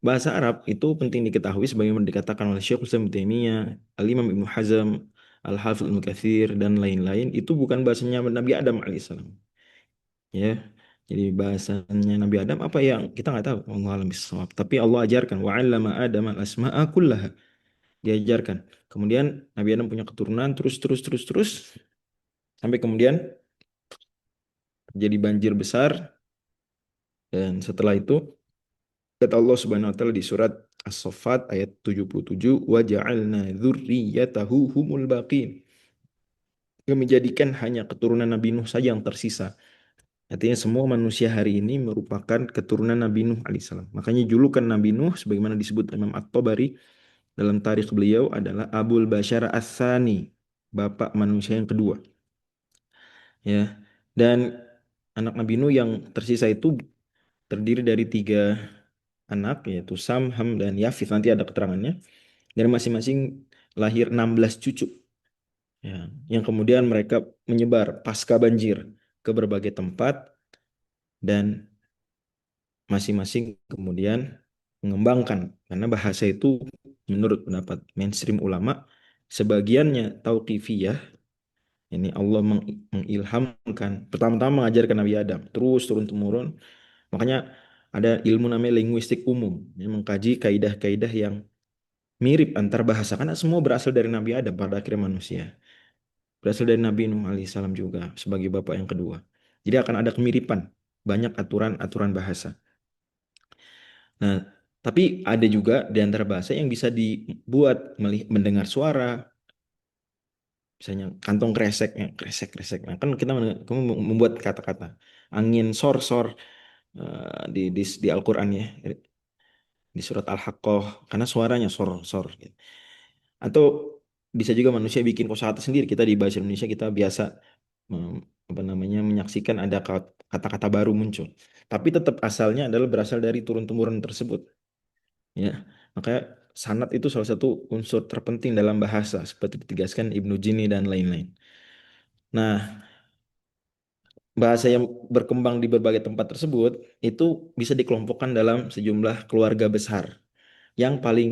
C: Bahasa Arab itu penting diketahui sebagaimana dikatakan oleh Syekh Islam Taimiyah, Al-Imam Ibnu Hazm, Al-Hafidz Ibnu Katsir, dan lain-lain. Itu bukan bahasanya Nabi Adam alaihissalam. Ya. Jadi bahasanya Nabi Adam apa yang kita nggak tahu. Wallahu a'lam bishawab. Tapi Allah ajarkan wa 'allama Adam al-asma'a kullaha. Diajarkan. Kemudian Nabi Adam punya keturunan terus sampai kemudian terjadi banjir besar, dan setelah itu kata Allah Subhanahu wa taala di surat As-Saffat ayat 77, wa ja'alna dzurriyyatahu humul baqin. Kami menjadikan hanya keturunan Nabi Nuh saja yang tersisa. Artinya semua manusia hari ini merupakan keturunan Nabi Nuh alaihissalam. Makanya julukan Nabi Nuh sebagaimana disebut Imam At-Tabari dalam tarikh beliau adalah Abul Bashar As-Sani, bapak manusia yang kedua. Ya. Dan anak Nabi Nuh yang tersisa itu terdiri dari 3 anak, yaitu Sam, Ham, dan Yafith. Nanti ada keterangannya. Dan masing-masing lahir 16 cucu. Ya, yang kemudian mereka menyebar pasca banjir ke berbagai tempat, dan masing-masing kemudian mengembangkan. Karena bahasa itu menurut pendapat mainstream ulama, sebagiannya tauqifiyah. Ini Allah mengilhamkan. Pertama-tama mengajarkan Nabi Adam, terus turun-temurun. Makanya ada ilmu namanya linguistik umum, yang mengkaji kaidah-kaidah yang mirip antar bahasa, karena semua berasal dari Nabi Adam pada akhirnya manusia. Berasal dari Nabi Nuh alaihissalam juga sebagai bapak yang kedua. Jadi akan ada kemiripan, banyak aturan-aturan bahasa. Nah, tapi ada juga di antara bahasa yang bisa dibuat mendengar suara, misalnya kantong kresek, kresek. Nah, kan kita membuat kata-kata. angin sor-sor di Al-Quran ya, di surat Al-Haqqah, karena suaranya sor-sor gitu. Atau bisa juga manusia bikin kosakata sendiri. Kita di bahasa Indonesia kita biasa mem- apa namanya menyaksikan ada kata-kata baru muncul. Tapi tetap asalnya adalah berasal dari turun-temurun tersebut. Ya, makanya sanad itu salah satu unsur terpenting dalam bahasa seperti ditegaskan Ibnu Jini dan lain-lain. Nah, bahasa yang berkembang di berbagai tempat tersebut itu bisa dikelompokkan dalam sejumlah keluarga besar. Yang paling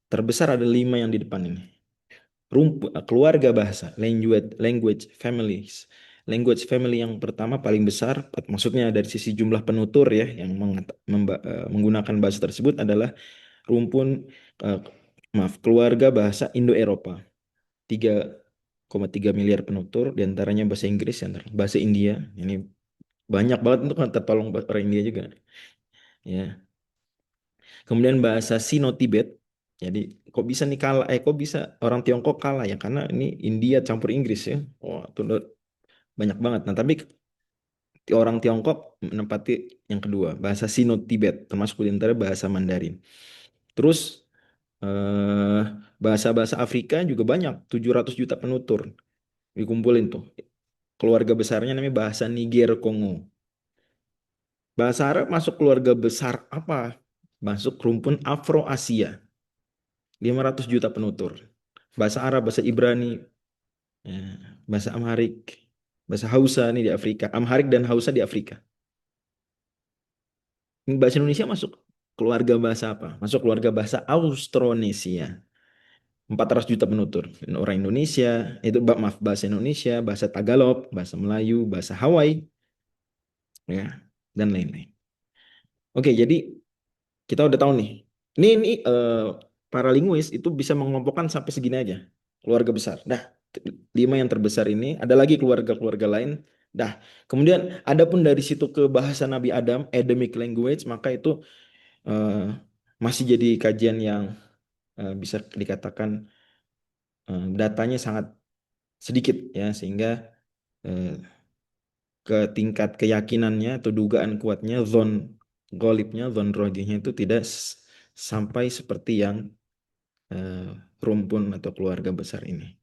C: terbesar ada 5 yang di depan ini. Keluarga bahasa, language families. Language family yang pertama paling besar, maksudnya dari sisi jumlah penutur ya, yang menggunakan bahasa tersebut adalah rumpun, eh, keluarga bahasa Indo-Eropa. 3,3 miliar penutur, diantaranya bahasa Inggris, bahasa India. Ini banyak banget, untuk kan tertolong orang India juga. Ya. Kemudian bahasa Sino-Tibet. Jadi kok bisa nih kalah? Kok bisa orang Tiongkok kalah ya? Karena ini India campur Inggris ya. Wah, itu banyak banget. Nah, tapi orang Tiongkok menempati yang kedua, bahasa Sino-Tibet, termasuk di antara bahasa Mandarin. Terus eh, bahasa-bahasa Afrika juga banyak, 700 juta penutur dikumpulin tuh. Keluarga besarnya namanya bahasa Niger Kongo. Bahasa Arab masuk keluarga besar apa? Masuk rumpun Afro-Asia. 500 juta penutur. Bahasa Arab, bahasa Ibrani, ya, bahasa Amharik, bahasa Hausa nih di Afrika. Amharik dan Hausa di Afrika. Bahasa Indonesia masuk keluarga bahasa apa? Masuk keluarga bahasa Austronesia. 400 juta penutur. Dan orang Indonesia, itu maaf, bahasa Indonesia, bahasa Tagalog, bahasa Melayu, bahasa Hawaii, ya, dan lain-lain. Oke, jadi kita udah tahu nih. Ini para linguis itu bisa mengelompokkan sampai segini aja. Keluarga besar. Dah, 5 yang terbesar ini, ada lagi keluarga-keluarga lain. Dah, kemudian adapun dari situ ke bahasa Nabi Adam, Adamic language, maka itu eh, masih jadi kajian yang bisa dikatakan datanya sangat sedikit ya, sehingga eh, ke tingkat keyakinannya atau dugaan kuatnya, golibnya, rojihnya itu tidak sampai seperti yang eh, rumpun atau keluarga besar ini.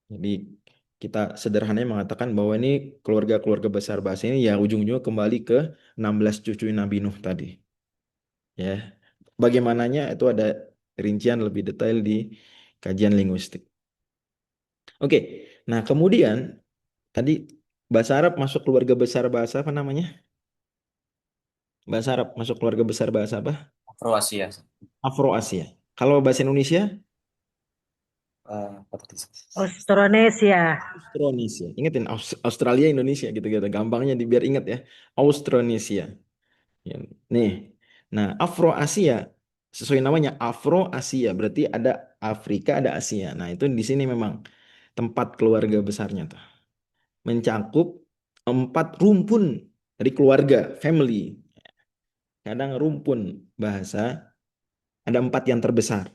C: Jadi kita sederhananya mengatakan bahwa ini keluarga-keluarga besar bahasa ini ya ujung-ujungnya kembali ke 16 cucu Nabi Nuh tadi. Ya. Bagaimananya itu ada rincian lebih detail di kajian linguistik. Oke. Nah, kemudian tadi bahasa Arab masuk keluarga besar bahasa apa namanya? Bahasa Arab masuk keluarga besar bahasa apa?
G: Kroasia.
C: Afro-Asia. Kalau bahasa Indonesia?
G: Apa tadi?
B: Austronesia.
C: Austronesia. Ingetin Australia Indonesia gitu-gitu. Gampangnya biar ingat ya. Austronesia. Ya. Nih. Nah, Afro-Asia sesuai namanya Afro-Asia, berarti ada Afrika, ada Asia. Nah, itu di sini memang tempat keluarga besarnya tuh. Mencakup 4 rumpun dari keluarga, family. Kadang rumpun bahasa ada 4 yang terbesar.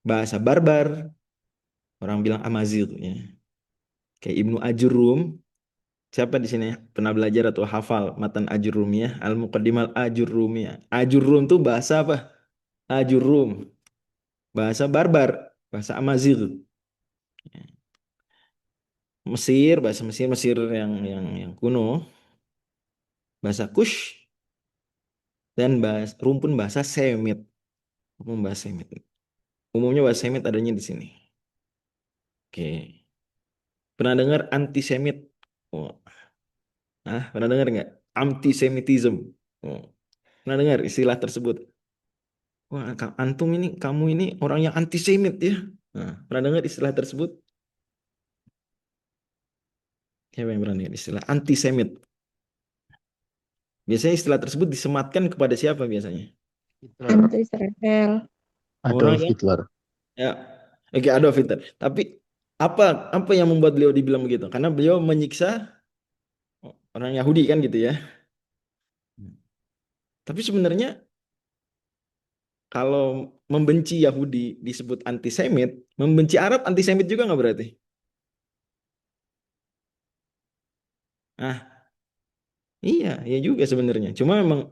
C: Bahasa Barbar, orang bilang Amazigh ya. Kayak Ibnu Ajurum. Siapa di sini pernah belajar atau hafal matan Ajurrumiyah, Al-Muqaddimal Ajurrumiyah. Ajurum tuh bahasa apa? Ajurum. Bahasa Barbar, bahasa Amazigh. Mesir, bahasa Mesir, Mesir yang kuno. Bahasa Kush dan rumpun bahasa Semit. Rumpun bahasa Semit. Umumnya bahasa Semit adanya di sini. Oke. Pernah dengar antisemit? Oh. Pernah dengar nggak? Antisemitism. Oh. Pernah dengar istilah tersebut? Wah, antum ini, kamu ini orang yang antisemit ya. Nah, pernah dengar istilah tersebut? Siapa yang pernah dengar istilah antisemit? Biasanya istilah tersebut disematkan kepada siapa biasanya?
F: Hitler.
A: Anti-Israel.
C: Orang
F: Adolf
C: yang
F: Hitler.
C: ya, oke, Adolf Hitler. Tapi apa yang membuat beliau dibilang begitu? Karena beliau menyiksa orang Yahudi kan gitu ya. Tapi sebenarnya kalau membenci Yahudi disebut antisemit, membenci Arab antisemit juga nggak berarti? Nah, Iya, iya juga sebenarnya. Cuma memang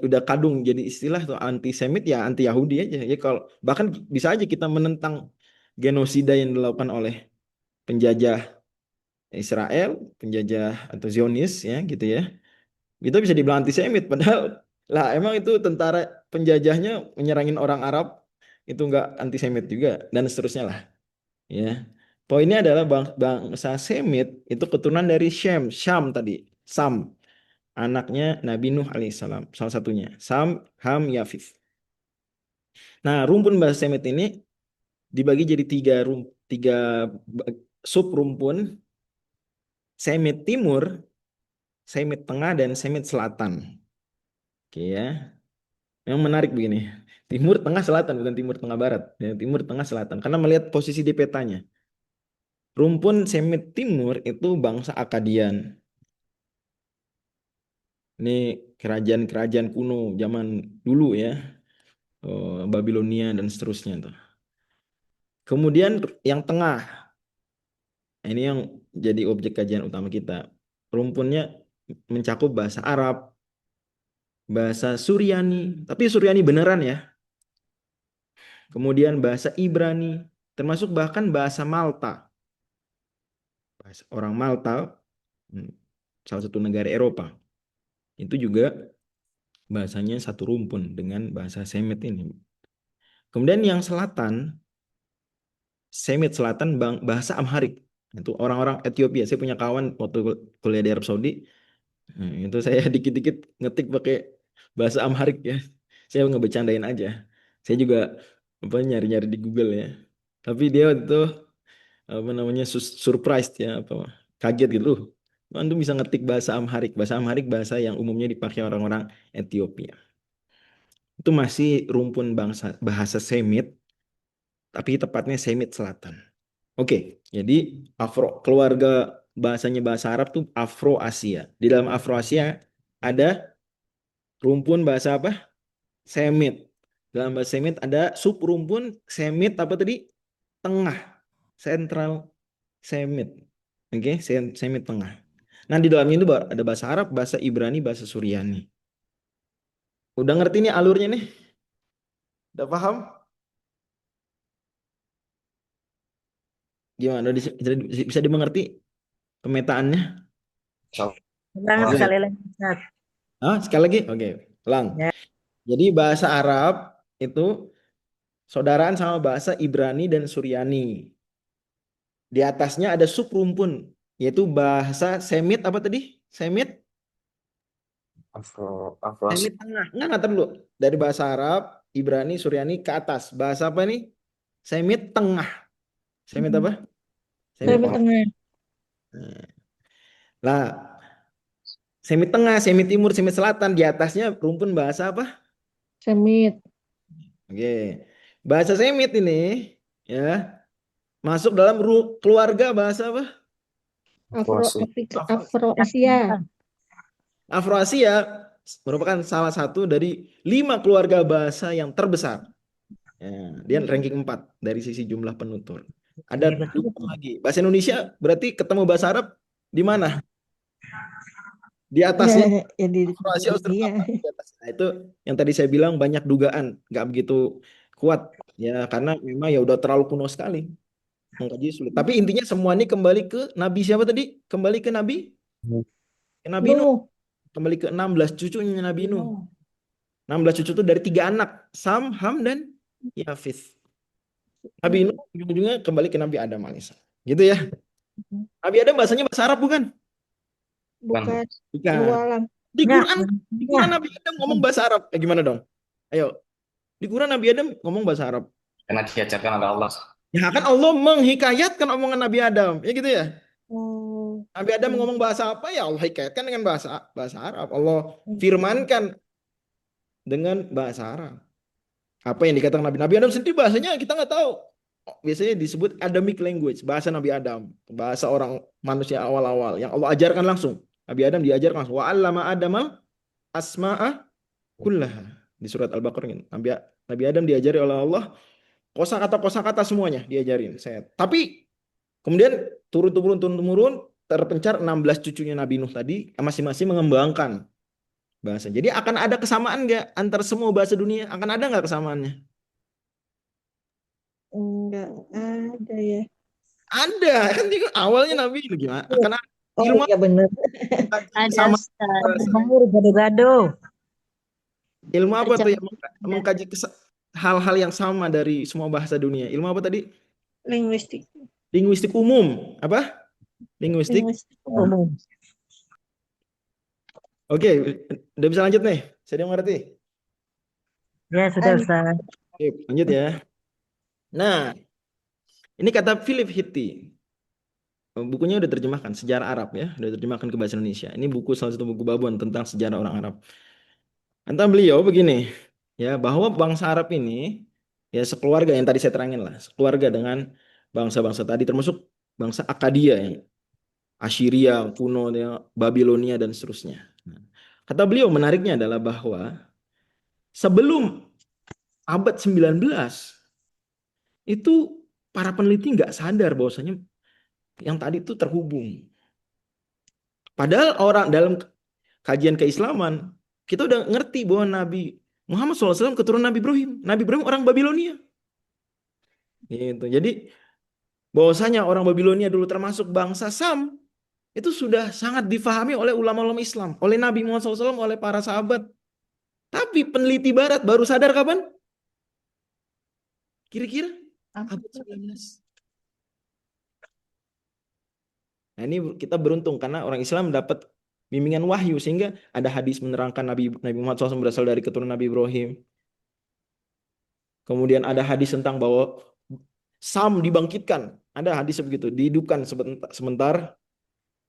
C: udah kadung jadi istilah tuh antisemit ya anti Yahudi aja. Ya kalau bahkan bisa aja kita menentang genosida yang dilakukan oleh penjajah Israel, penjajah atau Zionis ya gitu ya. Kita bisa dibilang antisemit padahal lah emang itu tentara penjajahnya menyerangin orang Arab itu enggak antisemit juga dan seterusnya lah ya. Poinnya adalah bangsa Semit itu keturunan dari Syam tadi. Sam, anaknya Nabi Nuh alaihissalam, salah satunya. Sam, Ham, Yafith. Nah, rumpun bahasa Semit ini dibagi jadi tiga sub rumpun. Semit Timur, Semit Tengah, dan Semit Selatan. Oke ya. Yang menarik begini. Timur, Tengah, Selatan, bukan Timur, Tengah, Barat. Ya, Timur, Tengah, Selatan. Karena melihat posisi di petanya. Rumpun Semit Timur itu bangsa Akadian. Ini kerajaan-kerajaan kuno zaman dulu ya. Babilonia dan seterusnya tuh. Kemudian yang tengah. Ini yang jadi objek kajian utama kita. Rumpunnya mencakup bahasa Arab, bahasa Suryani, tapi Suryani beneran ya. Kemudian bahasa Ibrani, termasuk bahkan bahasa Malta. Bahasa orang Malta, salah satu negara Eropa. Itu juga bahasanya satu rumpun dengan bahasa Semit ini. Kemudian yang selatan, Semit Selatan bahasa Amharik. Itu orang-orang Ethiopia. Saya punya kawan waktu kuliah di Arab Saudi. Itu saya dikit-dikit ngetik pakai bahasa Amharik ya. Saya ngebecandain aja. Saya juga nyari-nyari di Google ya. Tapi dia itu apa namanya surprised ya apa kaget gitu. Antum bisa ngetik bahasa Amharik. Bahasa Amharik bahasa yang umumnya dipakai orang-orang Ethiopia. Itu masih rumpun bahasa Semit, tapi tepatnya Semit Selatan. Oke, jadi keluarga bahasanya bahasa Arab tuh Afro-Asia. Di dalam Afro-Asia ada rumpun bahasa apa? Semit. Dalam bahasa Semit ada sub rumpun Semit apa tadi? Tengah. Sentral Semit. Oke, Semit tengah. Nah, di dalamnya itu ada bahasa Arab, bahasa Ibrani, bahasa Suryani. Udah ngerti nih alurnya nih? Udah paham? Gimana? Bisa dimengerti pemetaannya?
B: Ulang
C: Oke.
B: sekali lagi, Ustaz.
C: Sekali lagi? Oke, ulang.
B: Ya.
C: Jadi bahasa Arab itu saudaraan sama bahasa Ibrani dan Suryani. Di atasnya ada sub rumpun, yaitu bahasa Semit apa tadi? Semit? Semit tengah. Enggak dulu. Dari bahasa Arab, Ibrani, Suryani ke atas. Bahasa apa nih? Semit tengah. Semit apa?
A: Semit tengah.
C: Lah, Semit tengah, Semit timur, Semit selatan. Di atasnya rumpun bahasa apa?
A: Semit.
C: Oke. Bahasa Semit ini ya masuk dalam keluarga bahasa apa?
A: Afro-Asia.
C: Afro-Asia merupakan salah satu dari 5 keluarga bahasa yang terbesar. Ya, dia ranking 4 dari sisi jumlah penutur. Ada lagi. Bahasa Indonesia berarti ketemu bahasa Arab di mana? Di atasnya.
A: Ya, di
C: Afro-Asia di atas. Nah, itu yang tadi saya bilang banyak dugaan, nggak begitu kuat ya karena memang ya udah terlalu kuno sekali. Mengkaji sulit. Tapi intinya semua ini kembali ke Nabi siapa tadi? Kembali ke Nabi? Ke Nabi Nuh. Kembali ke 16 cucunya Nabi Nuh. 16 cucu itu dari 3 anak. Sam, Ham, dan Yafith. Nabi Nuh ujung-ujungnya kembali ke Nabi Adam alaihissalam. Gitu ya. Nabi Adam bahasanya bahasa Arab bukan?
A: Bukan.
C: Di Quran Nabi Adam ngomong bahasa Arab. Gimana dong? Ayo. Di Quran Nabi Adam ngomong bahasa Arab.
G: Karena diajarkan oleh Allah.
C: Ya kan Allah menghikayatkan omongan Nabi Adam. Ya gitu ya. Nabi Adam ngomong bahasa apa ya Allah hikayatkan dengan bahasa Arab. Allah firmankan dengan bahasa Arab. Apa yang dikatakan Nabi Adam sendiri bahasanya kita nggak tahu. Biasanya disebut Adamic language, bahasa Nabi Adam, bahasa orang manusia awal-awal yang Allah ajarkan langsung. Nabi Adam diajarkan langsung. Wa 'allama Adama asma'a kullaha. Di surat Al-Baqarah ini. Nabi Adam diajari oleh Allah kosakata semuanya diajarin. Tapi kemudian turun-temurun terpencar 16 cucunya Nabi Nuh tadi masing-masing mengembangkan bahasa. Jadi akan ada kesamaan nggak antar semua bahasa dunia? Akan ada nggak kesamaannya?
H: Enggak ada ya.
C: Ada kan awalnya Nabi itu gimana? Akan ada
H: Oh
C: ilmu
H: iya benar.
A: Ada
C: sama
A: Ustaz.
C: bahasa.
B: Gado-gado.
C: Ilmu apa tuh yang
A: Terjemahan.
C: mengkaji hal-hal yang sama dari semua bahasa dunia? Ilmu apa tadi?
H: Linguistik.
C: Linguistik umum. Apa? Linguistik.
H: Linguistik.
B: Umum.
C: Oke, udah bisa lanjut nih. Saya mengerti.
B: Ya, sudah
H: Lanjut.
B: Ustaz.
C: Oke, lanjut ya. Nah, ini kata Philip Hitti. Bukunya udah terjemahkan, Sejarah Arab ya. Udah terjemahkan ke bahasa Indonesia. Ini buku salah satu buku Babon tentang sejarah orang Arab. Kata beliau begini, ya bahwa bangsa Arab ini ya sekeluarga yang tadi saya terangin lah, sekeluarga dengan bangsa-bangsa tadi termasuk bangsa Akkadia yang Assyria, kuno, ya, Babilonia dan seterusnya. Nah, kata beliau menariknya adalah bahwa sebelum abad 19 itu para peneliti nggak sadar bahwasanya yang tadi itu terhubung. Padahal orang dalam kajian keislaman kita udah ngerti bahwa Nabi Muhammad SAW keturunan Nabi Ibrahim. Nabi Ibrahim orang Babilonia. Gitu. Jadi bahwasanya orang Babilonia dulu termasuk bangsa Sam itu sudah sangat difahami oleh ulama-ulama Islam, oleh Nabi Muhammad SAW, oleh para sahabat. Tapi peneliti Barat baru sadar kapan? Kira-kira abad 19. Nah ini kita beruntung karena orang Islam dapat bimbingan wahyu sehingga ada hadis menerangkan Nabi Muhammad SAW berasal dari keturunan Nabi Ibrahim. Kemudian ada hadis tentang bahwa Sam dibangkitkan. Ada hadis begitu, dihidupkan sebentar,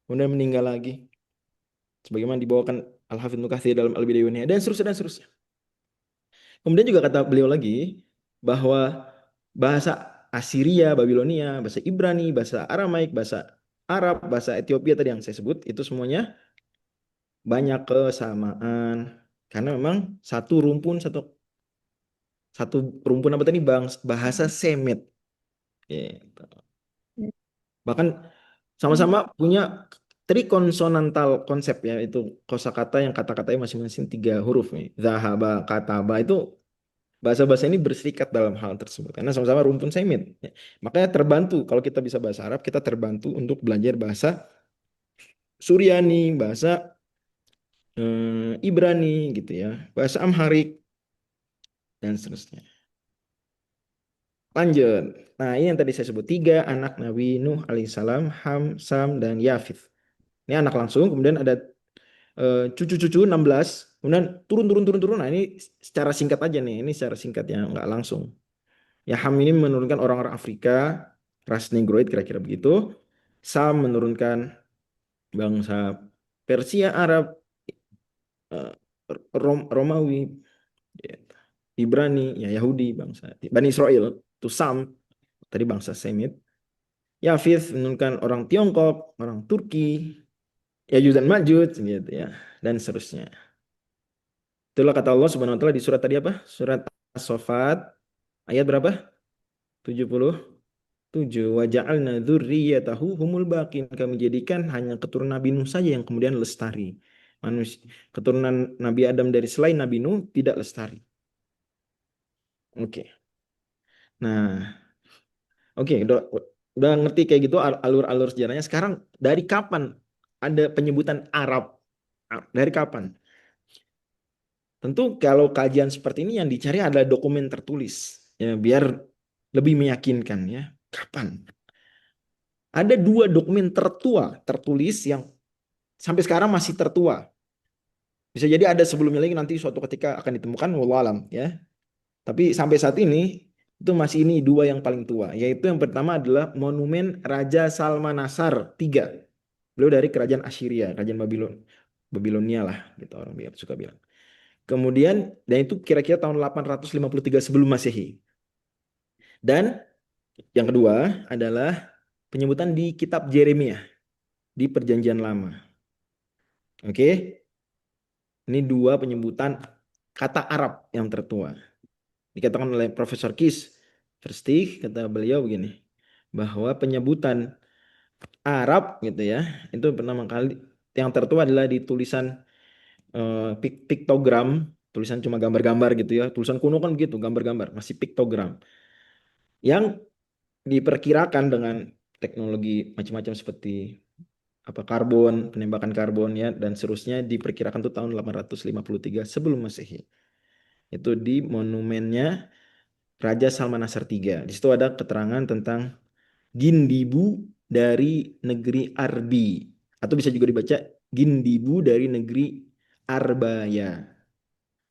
C: kemudian meninggal lagi. Sebagaimana dibawakan Al-Hafidz Ibnu Katsir dalam Al-Bidayah wan Nihayah dan seterusnya dan seterusnya. Kemudian juga kata beliau lagi bahwa bahasa Assyria, Babilonia, bahasa Ibrani, bahasa Aramaik, bahasa Arab, bahasa Ethiopia tadi yang saya sebut itu semuanya banyak kesamaan karena memang satu rumpun apa tadi bahasa Semit. Gitu. Bahkan sama-sama punya trikonsonantal konsep ya itu kosakata yang kata-katanya masing-masing 3 huruf nih. Zahaba, kataba itu bahasa-bahasa ini berserikat dalam hal tersebut karena sama-sama rumpun Semit. Ya. Makanya terbantu kalau kita bisa bahasa Arab kita terbantu untuk belajar bahasa Suryani, bahasa Ibrani gitu ya, bahasa Amharik dan seterusnya. Lanjut. Nah, ini yang tadi saya sebut 3 anak Nabi Nuh alaihissalam, Ham, Sam, dan Yafith. Ini anak langsung, kemudian ada cucu-cucu 16, kemudian turun. Nah, ini secara singkat aja nih, ini secara singkat ya, nggak langsung. Ya, Ham ini menurunkan orang-orang Afrika, ras Negroid kira-kira begitu. Sam menurunkan bangsa Persia, Arab, Romawi, ya, Ibrani, ya Yahudi, bangsa Bani Israel, itu Sam, tadi bangsa Semit. Yafith menurunkan orang Tiongkok, orang Turki, Ya'juj dan Ma'juj gitu ya, dan seterusnya. Itulah kata Allah Subhanahu wa taala di surat tadi apa? Surat As-Saffat ayat berapa? 77. Wa ja'alna dzurriyyatahu humul baqin. Kami jadikan hanya keturunan Nabi Nuh saja yang kemudian lestari. Manusia, keturunan Nabi Adam dari selain Nabi Nuh tidak lestari. Oke. Nah, oke, udah ngerti kayak gitu alur-alur sejarahnya. Sekarang dari kapan ada penyebutan Arab? Dari kapan? Tentu kalau kajian seperti ini yang dicari adalah dokumen tertulis, ya biar lebih meyakinkan ya. Kapan? Ada 2 dokumen tertulis yang sampai sekarang masih tertua. Bisa jadi ada sebelumnya lagi nanti suatu ketika akan ditemukan wallahu alam ya. Tapi sampai saat ini itu masih ini 2 yang paling tua, yaitu yang pertama adalah monumen Raja Salmanasar III. Beliau dari kerajaan Assyria, kerajaan Babilonia lah gitu orang suka bilang. Kemudian dan itu kira-kira tahun 853 sebelum Masehi. Dan yang kedua adalah penyebutan di kitab Yeremia di Perjanjian Lama. Oke. Ini 2 penyebutan kata Arab yang tertua. Dikatakan oleh Profesor Kis Versteeg, kata beliau begini, bahwa penyebutan Arab gitu ya. Itu pertama kali yang tertua adalah di tulisan piktogram, tulisan cuma gambar-gambar gitu ya. Tulisan kuno kan begitu, gambar-gambar, masih piktogram. Yang diperkirakan dengan teknologi macam-macam seperti apa karbon, penembakan karbon ya dan seterusnya diperkirakan tuh tahun 853 sebelum Masehi. Itu di monumennya Raja Salman III. Di situ ada keterangan tentang Gindibu dari negeri Arbi atau bisa juga dibaca Gindibu dari negeri Arbaya.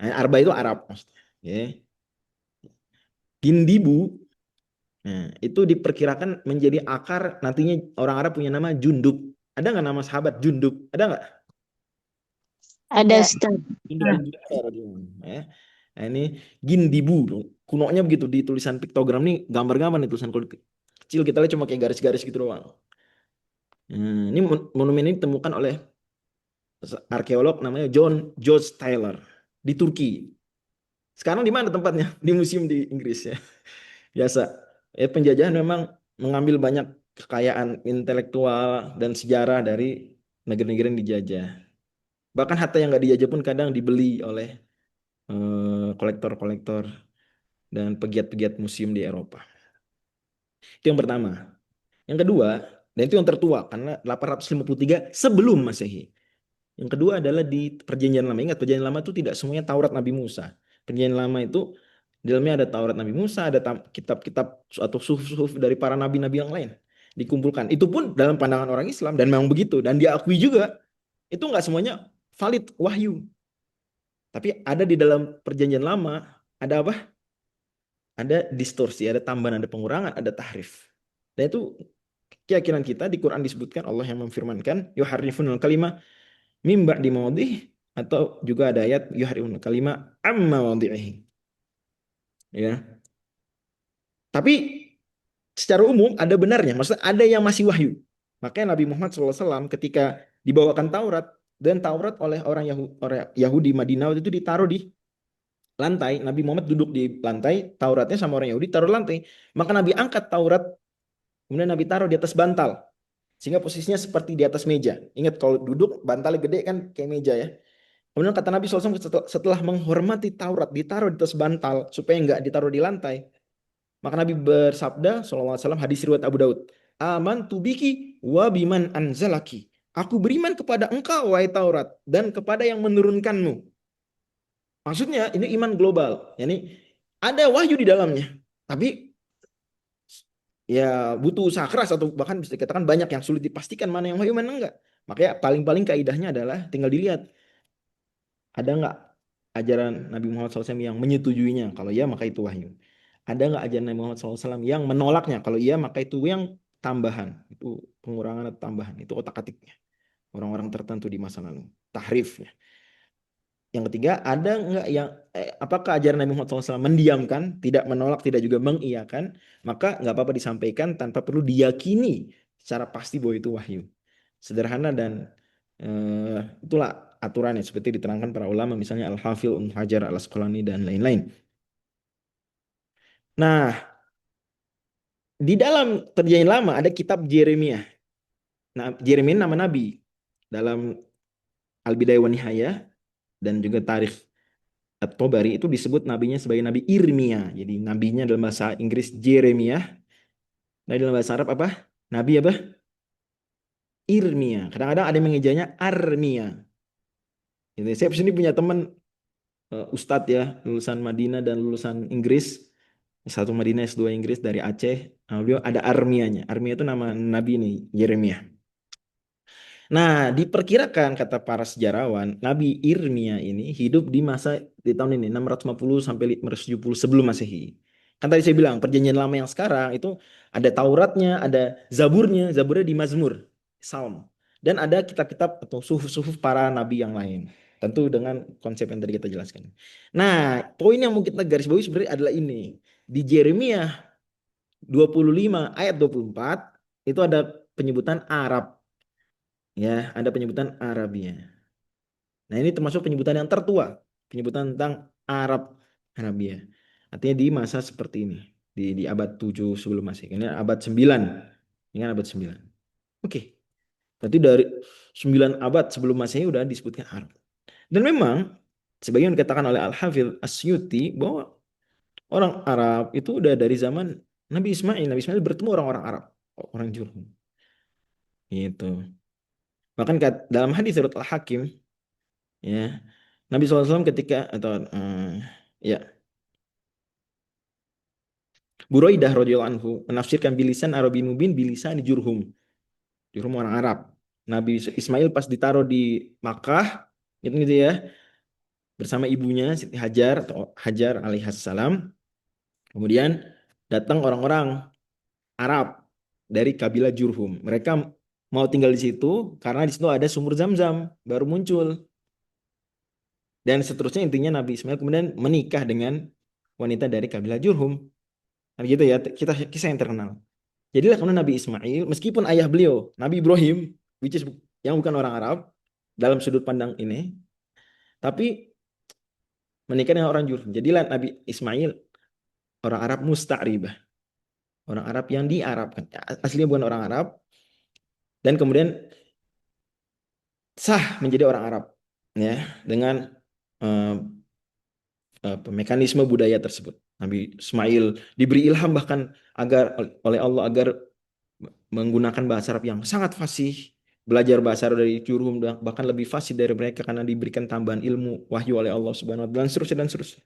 C: Nah, Arba itu Arab maksudnya. Ya. Gindibu itu diperkirakan menjadi akar nantinya orang Arab punya nama Jundub. Ada nggak nama sahabat Jundub? Ada nggak?
H: Ada
F: Ya.
H: Ustaz.
C: Jundub
B: Nah,
C: bin Jubair, ya. Nah, ini Gindibu. Kunonya begitu di tulisan piktogram nih gambar-gambar nih tulisan kecil kita lihat cuma kayak garis-garis gitu doang. Ini monumen ini ditemukan oleh arkeolog namanya John George Taylor di Turki. Sekarang di mana tempatnya? Di museum di Inggris ya. Biasa. Ya penjajahan memang mengambil banyak kekayaan intelektual dan sejarah dari negeri-negeri yang dijajah. Bahkan harta yang nggak dijajah pun kadang dibeli oleh kolektor-kolektor dan pegiat-pegiat museum di Eropa. Itu yang pertama. Yang kedua, dan itu yang tertua karena 853 sebelum Masehi. Yang kedua adalah di Perjanjian Lama. Ingat, Perjanjian Lama itu tidak semuanya Taurat Nabi Musa. Perjanjian Lama itu di dalamnya ada Taurat Nabi Musa, ada kitab-kitab atau suhuf-suhuf dari para nabi-nabi yang lain dikumpulkan. Itu pun dalam pandangan orang Islam dan memang begitu dan diakui juga. Itu nggak semuanya valid wahyu. Tapi ada di dalam Perjanjian Lama ada apa? Ada distorsi, ada tambahan, ada pengurangan, ada tahrif. Dan itu keyakinan kita di Quran disebutkan Allah yang memfirmankan yuharrifunul kalimah mim ba'di mawadih atau juga ada ayat yuharrifunul kalimah amma mawadhihi. Ya. Tapi secara umum ada benarnya, maksudnya ada yang masih wahyu. Makanya Nabi Muhammad SAW ketika dibawakan Taurat dan Taurat oleh orang Yahudi Madinah waktu itu ditaruh di lantai, Nabi Muhammad duduk di lantai, Tauratnya sama orang Yahudi taruh di lantai. Maka Nabi angkat Taurat, kemudian Nabi taruh di atas bantal. Sehingga posisinya seperti di atas meja. Ingat kalau duduk bantalnya gede kan kayak meja ya. Kemudian kata Nabi SAW setelah menghormati Taurat ditaruh di atas bantal supaya nggak ditaruh di lantai. Maka Nabi bersabda SAW hadis riwayat Abu Daud. Aman tubiki wa biman anzalaki. Aku beriman kepada engkau wahai Taurat dan kepada yang menurunkanmu. Maksudnya ini iman global. Yani ada wahyu di dalamnya. Tapi ya butuh usaha keras atau bahkan bisa dikatakan banyak yang sulit dipastikan mana yang wahyu mana enggak. Makanya paling-paling kaidahnya adalah tinggal dilihat ada enggak ajaran Nabi Muhammad SAW yang menyetujuinya. Kalau iya maka itu wahyu. Ada enggak ajaran Nabi Muhammad SAW yang menolaknya. Kalau iya maka itu yang tambahan. Itu pengurangan atau tambahan. Itu otak-atiknya. Orang-orang tertentu di masa lalu. Tahrifnya. Yang ketiga, ada enggak yang apakah ajaran Nabi Muhammad SAW mendiamkan, tidak menolak, tidak juga mengiyakan, maka nggak apa-apa disampaikan tanpa perlu diyakini secara pasti bahwa itu wahyu. Sederhana dan itulah aturannya seperti diterangkan para ulama misalnya Al-Hafidh Ibnu Hajar Al-Asqalani dan lain-lain. Nah, di dalam Perjanjian Lama ada kitab Yeremia. Nah, Yeremia nama nabi. Dalam Al-Bidayah wa Nihayah dan juga Tarikh At-Tabari itu disebut nabinya sebagai Nabi Irmia. Jadi nabinya dalam bahasa Inggris Jeremiah. Nah dalam bahasa Arab apa? Nabi apa? Irmia. Kadang-kadang ada yang mengejanya Armia. Gitu. Saya sini punya teman Ustadz ya, lulusan Madinah dan lulusan Inggris. Satu Madinah, S2 Inggris dari Aceh. Nah, beliau ada Armianya. Armia itu nama nabi nih, Yeremia. Nah, diperkirakan kata para sejarawan, Nabi Irmia ini hidup di masa di tahun ini 650 sampai 570 sebelum Masehi. Kan tadi saya bilang perjanjian lama yang sekarang itu ada Tauratnya, ada Zaburnya, Zaburnya di Mazmur, Psalm. Dan ada kitab-kitab atau suhuf-suhuf para nabi yang lain. Tentu dengan konsep yang tadi kita jelaskan. Nah, poin yang mau kita garis bawahi sebenarnya adalah ini. Di Yeremia 25 ayat 24 itu ada penyebutan Arab. Ya, ada penyebutan Arabia. Nah, ini termasuk penyebutan yang tertua, penyebutan tentang Arabia. Artinya di masa seperti ini, di abad 7 sebelum Masehi. Ini abad 9. Ini kan abad 9. Oke. Berarti dari 9 abad sebelum Masehi udah disebutkan Arab. Dan memang sebagian dikatakan oleh Al-Hafidz Asyuti bahwa orang Arab itu udah dari zaman Nabi Ismail. Nabi Ismail bertemu orang-orang Arab, orang Jurhum. Gitu. Bahkan dalam hadis surat Al-Hakim, ya, Nabi SAW ketika atau ya Buraidah radhiyallahu anhu menafsirkan bilisan Arabi mubin bilisan Jurhum. Jurhum orang Arab. Nabi Ismail pas ditaruh di Makkah, gitu ya, bersama ibunya Siti Hajar atau Hajar alaihissalam. Kemudian datang orang-orang Arab dari kabilah Jurhum. Mereka mau tinggal di situ karena di situ ada sumur Zam-Zam baru muncul. Dan seterusnya, intinya Nabi Ismail kemudian menikah dengan wanita dari kabilah Jurhum. Nah, gitu ya, kita kisah yang terkenal. Jadilah kemudian Nabi Ismail, meskipun ayah beliau Nabi Ibrahim, which is yang bukan orang Arab dalam sudut pandang ini, tapi menikah dengan orang Jurhum. Jadilah Nabi Ismail orang Arab musta'ribah. Orang Arab yang diarabkan. Aslinya bukan orang Arab. Dan kemudian sah menjadi orang Arab. Ya, dengan mekanisme budaya tersebut. Nabi Ismail diberi ilham bahkan oleh Allah agar menggunakan bahasa Arab yang sangat fasih. Belajar bahasa Arab dari Jurhum bahkan lebih fasih dari mereka karena diberikan tambahan ilmu wahyu oleh Allah Subhanahu wa taala, dan seterusnya dan seterusnya.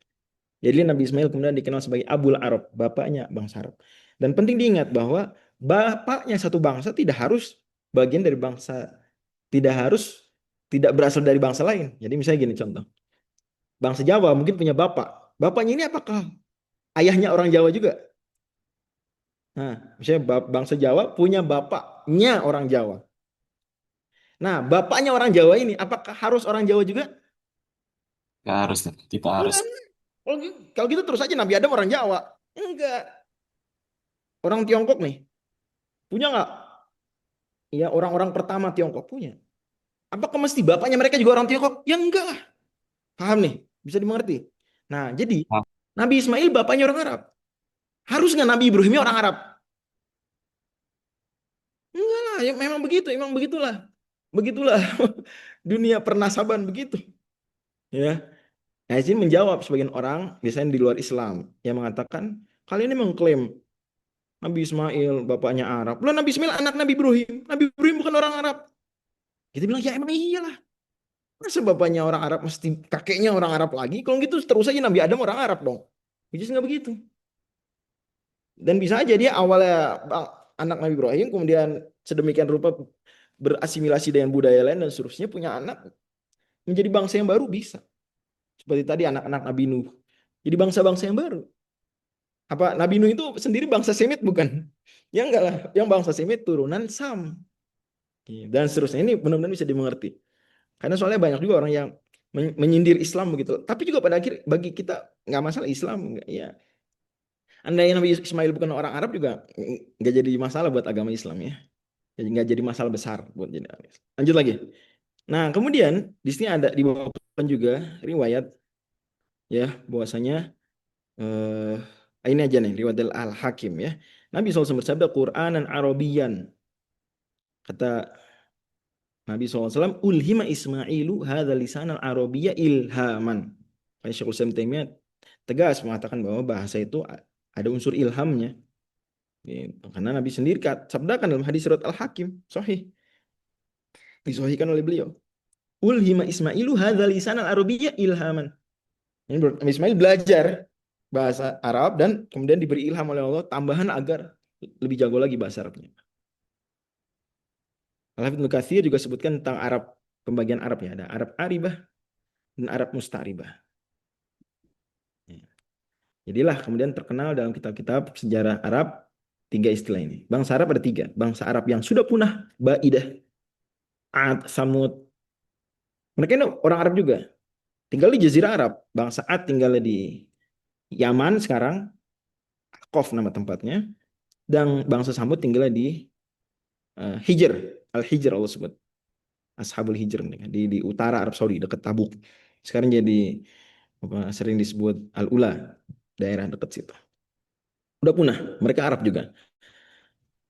C: Jadi Nabi Ismail kemudian dikenal sebagai Abul Arab, bapaknya bangsa Arab. Dan penting diingat bahwa bapaknya satu bangsa tidak harus bagian dari bangsa, tidak berasal dari bangsa lain. Jadi misalnya gini contoh. Bangsa Jawa mungkin punya bapak. Bapaknya ini apakah ayahnya orang Jawa juga? Nah, misalnya bangsa Jawa punya bapaknya orang Jawa. Nah, bapaknya orang Jawa ini apakah harus orang Jawa juga?
G: Nggak harus, kita harus.
C: Kalau gitu terus aja Nabi Adam orang Jawa. Enggak. Orang Tiongkok nih. Punya nggak? Ya, orang-orang pertama Tiongkok punya. Apakah mesti bapaknya mereka juga orang Tiongkok? Ya enggak lah. Paham nih? Bisa dimengerti. Nah, jadi Nabi Ismail bapaknya orang Arab. Harus nggak Nabi Ibrahimnya orang Arab? Enggak lah, ya memang begitu, memang begitulah. Begitulah dunia pernasaban begitu. Ya. Nah, ini menjawab sebagian orang, biasanya di luar Islam, yang mengatakan, kalian ini mengklaim Nabi Ismail bapaknya Arab. Loh, Nabi Ismail anak Nabi Ibrahim. Nabi Ibrahim bukan orang Arab. Kita bilang, ya emang iyalah. Masa bapaknya orang Arab, mesti kakeknya orang Arab lagi? Kalau gitu terus aja Nabi Adam orang Arab dong. Jadi nggak begitu. Dan bisa aja dia awalnya anak Nabi Ibrahim, kemudian sedemikian rupa berasimilasi dengan budaya lain dan seterusnya, punya anak menjadi bangsa yang baru bisa. Seperti tadi anak-anak Nabi Nuh. Jadi bangsa-bangsa yang baru. Apa Nabi Nuh itu sendiri bangsa Semit bukan? Ya enggak lah. Yang bangsa Semit turunan Sam. Dan seterusnya, ini benar-benar bisa dimengerti. Karena soalnya banyak juga orang yang menyindir Islam begitu. Tapi juga pada akhir bagi kita nggak masalah Islam. Ya. Andai Nabi Ismail bukan orang Arab juga nggak jadi masalah buat agama Islam ya. Jadi nggak jadi masalah besar buat jadi. Lanjut lagi. Nah kemudian di sini ada dibawakan juga riwayat ya bahwasanya ini aja nih riwayat Al-Hakim ya. Nabi SAW bersabda Qur'anan Arabiyan. Kata Nabi SAW, ulhima Ismailu hadza lisan al-arabiyya ilhaman. Kayak Syekhul Islam Taimiyah tegas mengatakan bahwa bahasa itu ada unsur ilhamnya. Gitu. Karena Nabi sendiri sabdakan dalam hadis surat Al-Hakim, sahih. Disahihkan oleh beliau. Ulhima Ismailu hadza lisan al-arabiyya ilhaman. Ini Nabi Ismail belajar bahasa Arab dan kemudian diberi ilham oleh Allah tambahan agar lebih jago lagi bahasa Arabnya. Al-Hafidz Ibnu Katsir juga sebutkan tentang Arab, pembagian Arabnya. Ada Arab Aribah dan Arab Musta'ribah. Jadilah kemudian terkenal dalam kitab-kitab sejarah Arab 3 istilah ini. Bangsa Arab ada 3. Bangsa Arab yang sudah punah, Ba'idah, Ad, Samud. Mereka ini orang Arab juga. Tinggal di Jazirah Arab. Bangsa Ad tinggal di Yaman sekarang. Qaf nama tempatnya. Dan bangsa Samud tinggal di Hijr. Al-Hijr Allah sebut. Ashabul Hijr di utara Arab Saudi dekat Tabuk. Sekarang jadi sering disebut Al-Ula, daerah dekat situ. Udah punah, mereka Arab juga.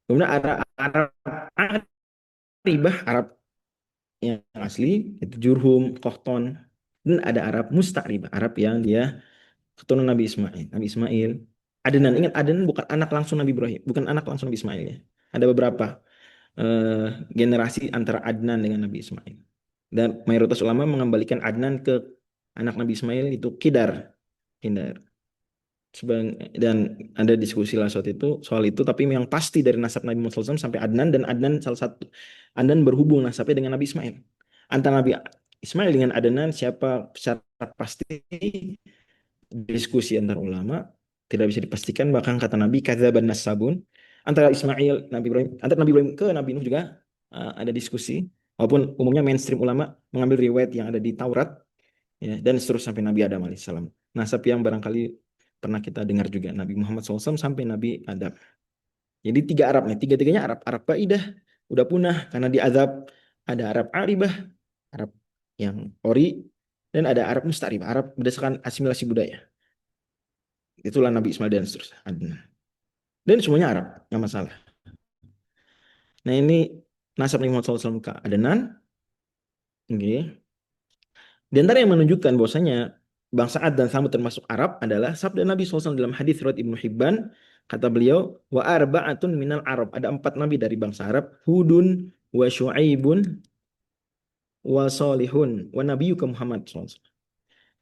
C: Kemudian Arab Aribah, Arab yang asli, itu Jurhum, Qahton. Dan ada Arab Musta'ribah, Arab yang dia keturunan Nabi Ismail. Nabi Ismail, Adnan, ingat Adnan bukan anak langsung Nabi Ibrahim, bukan anak langsung Nabi Ismail ya. Ada beberapa generasi antara Adnan dengan Nabi Ismail. Dan mayoritas ulama mengembalikan Adnan ke anak Nabi Ismail itu Kidar. Kidar. Dan ada diskusi lah soal itu, tapi yang pasti dari nasab Nabi Muhammad SAW sampai Adnan, dan Adnan salah satu, Adnan berhubung nasabnya dengan Nabi Ismail. Antara Nabi Ismail dengan Adnan siapa secara pasti, diskusi antar ulama tidak bisa dipastikan, bahkan kata Nabi kadzaban nasabun, antara Ismail Nabi Ibrahim, antara Nabi Ibrahim ke Nabi Nuh juga ada diskusi, walaupun umumnya mainstream ulama mengambil riwayat yang ada di Taurat ya, dan seterusnya sampai Nabi Adam alaihissalam. Nasab yang barangkali pernah kita dengar juga, Nabi Muhammad SAW sampai Nabi Adam. Jadi 3 Arab nih, tiga-tiganya Arab. Arab Baidah udah punah karena diazab. Ada Arab Aribah, Arab yang ori, dan ada Arab Mustaribah, Arab berdasarkan asimilasi budaya. Itulah Nabi Ismail dan seterusnya. Dan semuanya Arab, nggak masalah. Nah ini nasab Nabi Muhammad SAW ke Adnan. Okay. Di antara yang menunjukkan bahwasanya bangsa Ad dan Samud termasuk Arab adalah sabda Nabi SAW dalam hadis riwayat Ibnu Hibban. Kata beliau, wa arba'atun minal Arab. Ada 4 nabi dari bangsa Arab. Hudun, wa Syu'aibun, wa Salihun, wa Nabiyuka Muhammad SAW.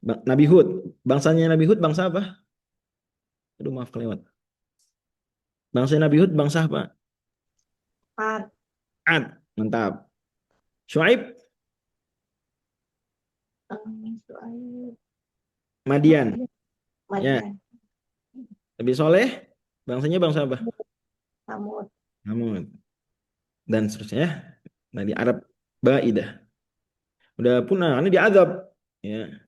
C: Nabi Hud. Bangsanya Nabi Hud bangsa apa? Aduh maaf kelewat. Bangsa Nabi Hud bangsa apa?
F: Ad.
C: Ad. Mantap. Syu'aib,
F: Syuaib.
C: Madian. Ya.
F: Madian.
C: Nabi Soleh, bangsanya bangsa apa?
F: Samud.
C: Samud. Dan seterusnya. Nah di Arab Baidah. Udah punah, karena diazab. Ya.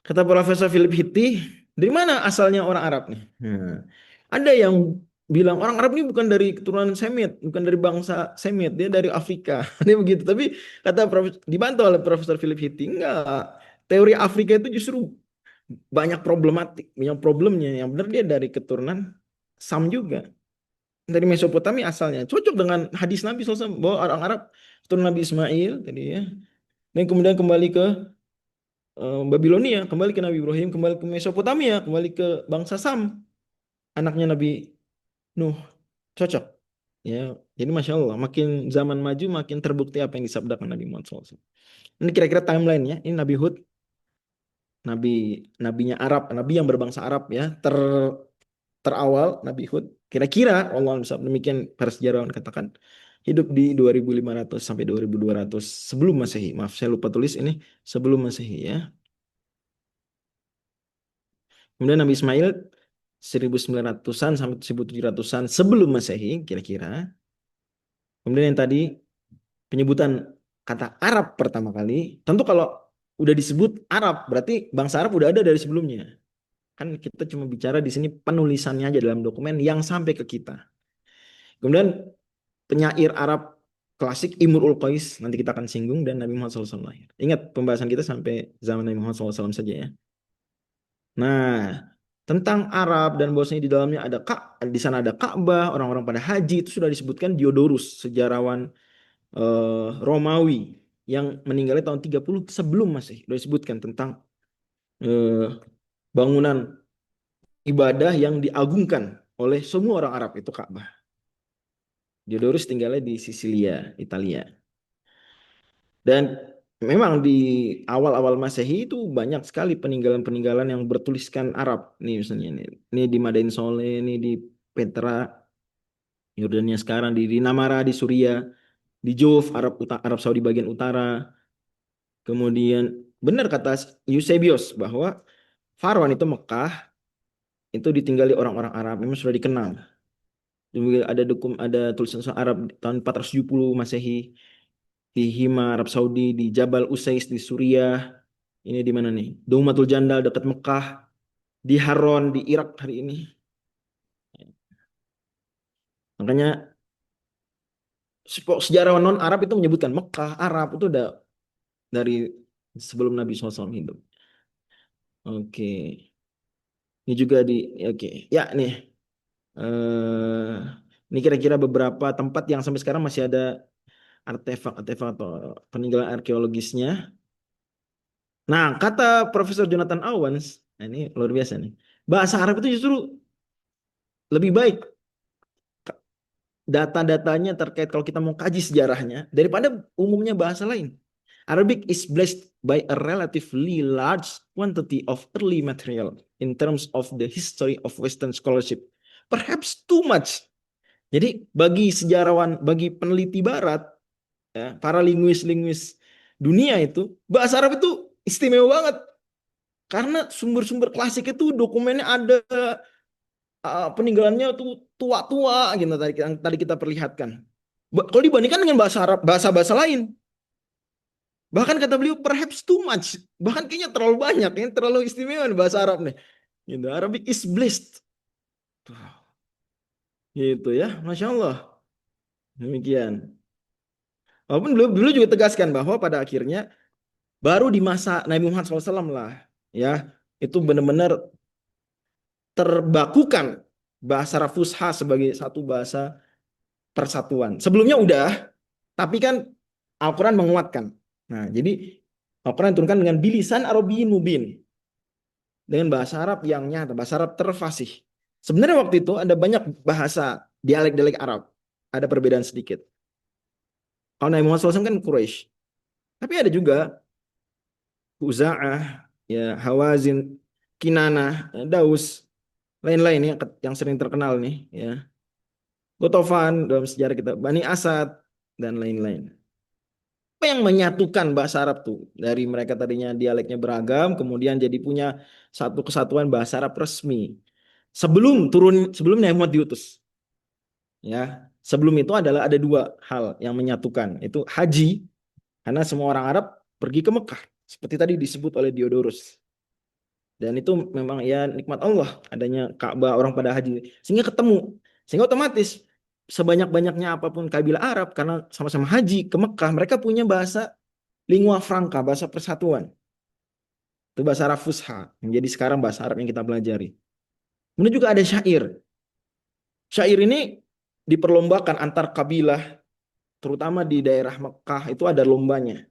C: Kata Profesor Philip Hitti, dari mana asalnya orang Arab nih? Nah, ada yang bilang orang Arab ini bukan dari keturunan Semit, bukan dari bangsa Semit, dia dari Afrika. Dia begitu. Tapi kata dibantah oleh Profesor Philip Hitti, enggak. Teori Afrika itu justru banyak problematik, banyak problemnya. Yang benar dia dari keturunan Sam juga. Dari Mesopotamia asalnya. Cocok dengan hadis Nabi SAW bahwa orang Arab keturunan Nabi Ismail tadi ya. Dan kemudian kembali ke Babilonia, kembali ke Nabi Ibrahim, kembali ke Mesopotamia, kembali ke bangsa Sam, anaknya Nabi Nuh. Cocok. Ya, jadi Masya Allah, makin zaman maju, makin terbukti apa yang disabdakan Nabi Muhammad SAW. Ini kira-kira timeline-nya. Ini Nabi Hud, nabinya Arab, nabi yang berbangsa Arab ya, terawal Nabi Hud. Kira-kira Allah demikian para sejarawan katakan, hidup di 2500 sampai 2200 sebelum Masehi. Maaf, saya lupa tulis ini sebelum Masehi ya. Kemudian Nabi Ismail 1900-an sampai 1700-an sebelum Masehi kira-kira. Kemudian yang tadi penyebutan kata Arab pertama kali, tentu kalau udah disebut Arab berarti bangsa Arab udah ada dari sebelumnya. Kan kita cuma bicara di sini penulisannya aja dalam dokumen yang sampai ke kita. Kemudian penyair Arab klasik Imrul Qais, nanti kita akan singgung, dan Nabi Muhammad SAW lahir. Ingat pembahasan kita sampai zaman Nabi Muhammad SAW saja ya. Nah, tentang Arab dan bahwasanya di dalamnya di sana ada Ka'bah, orang-orang pada haji, itu sudah disebutkan Diodorus, sejarawan Romawi yang meninggalnya tahun 30 sebelum Masehi. Sudah disebutkan tentang bangunan ibadah yang diagungkan oleh semua orang Arab, itu Ka'bah. Diodorus tinggalnya di Sisilia, Italia. Dan memang di awal-awal Masehi itu banyak sekali peninggalan-peninggalan yang bertuliskan Arab. Nih misalnya ini di Madain Soleh, ini di Petra, Yordania sekarang, di Namara di Suria, di Juf, Arab Saudi bagian utara. Kemudian benar kata Eusebius bahwa Faraon itu Mekah itu ditinggali orang-orang Arab, memang sudah dikenal. Kemudian ada tulisan Arab tahun 470 Masehi. Di Hima, Arab Saudi, di Jabal Usais di Suriah. Ini di mana nih? Daumatul Jandal dekat Mekah, di Haron di Irak hari ini. Makanya sejarawan non Arab itu menyebutkan Mekah Arab itu udah dari sebelum Nabi SAW hidup. Oke. Ini juga oke. Ya nih. Ini kira-kira beberapa tempat yang sampai sekarang masih ada artefak-artefak atau peninggalan arkeologisnya. Nah, kata Profesor Jonathan Owens, nah ini luar biasa nih. Bahasa Arab itu justru lebih baik data-datanya terkait kalau kita mau kaji sejarahnya daripada umumnya bahasa lain. Arabic is blessed by a relatively large quantity of early material in terms of the history of Western scholarship. Perhaps too much. Jadi bagi sejarawan, bagi peneliti Barat, ya, para linguis-linguis dunia itu, bahasa Arab itu istimewa banget. Karena sumber-sumber klasik itu dokumennya ada, peninggalannya tuh tua-tua gitu tadi yang tadi kita perlihatkan. Kalau dibandingkan dengan bahasa Arab, bahasa-bahasa lain, bahkan kata beliau perhaps too much, bahkan kayaknya terlalu banyak, ini terlalu istimewa nih bahasa Arab nih. Gitu. Arabic is blessed. Tuh. Gitu ya, Masya Allah. Demikian. Walaupun beliau juga tegaskan bahwa pada akhirnya baru di masa Nabi Muhammad SAW lah, ya, itu benar-benar terbakukan bahasa Arab Fusha sebagai satu bahasa persatuan. Sebelumnya udah, tapi kan Al-Quran menguatkan. Nah, jadi Al-Quran diturunkan dengan bilisan Arabiyyin mubin, dengan bahasa Arab yang nyata, bahasa Arab terfasih. Sebenarnya waktu itu ada banyak bahasa dialek-dialek Arab, ada perbedaan sedikit. Kalau Nabi Muhammad SAW kan Quraisy, tapi ada juga Khuza'ah, ya, Hawazin, Kinanah, ya, Daus, lain-lain yang sering terkenal nih, ya. Gotofan dalam sejarah kita, Bani Asad, dan lain-lain. Apa yang menyatukan bahasa Arab tuh? Dari mereka tadinya dialeknya beragam, kemudian jadi punya satu kesatuan bahasa Arab resmi. Sebelum Nabi Muhammad diutus. Ya, sebelum itu adalah ada dua hal yang menyatukan. Itu haji, karena semua orang Arab pergi ke Mekah. Seperti tadi disebut oleh Diodorus. Dan itu memang ya nikmat Allah adanya Ka'bah, orang pada haji. Sehingga ketemu. Sehingga otomatis sebanyak-banyaknya apapun kabilah Arab karena sama-sama haji ke Mekah, mereka punya bahasa lingua franca, bahasa persatuan. Itu bahasa Arab Fusha, yang jadi sekarang bahasa Arab yang kita pelajari. Kemudian juga ada syair. Syair ini diperlombakan antar kabilah, terutama di daerah Mekah itu ada lombanya.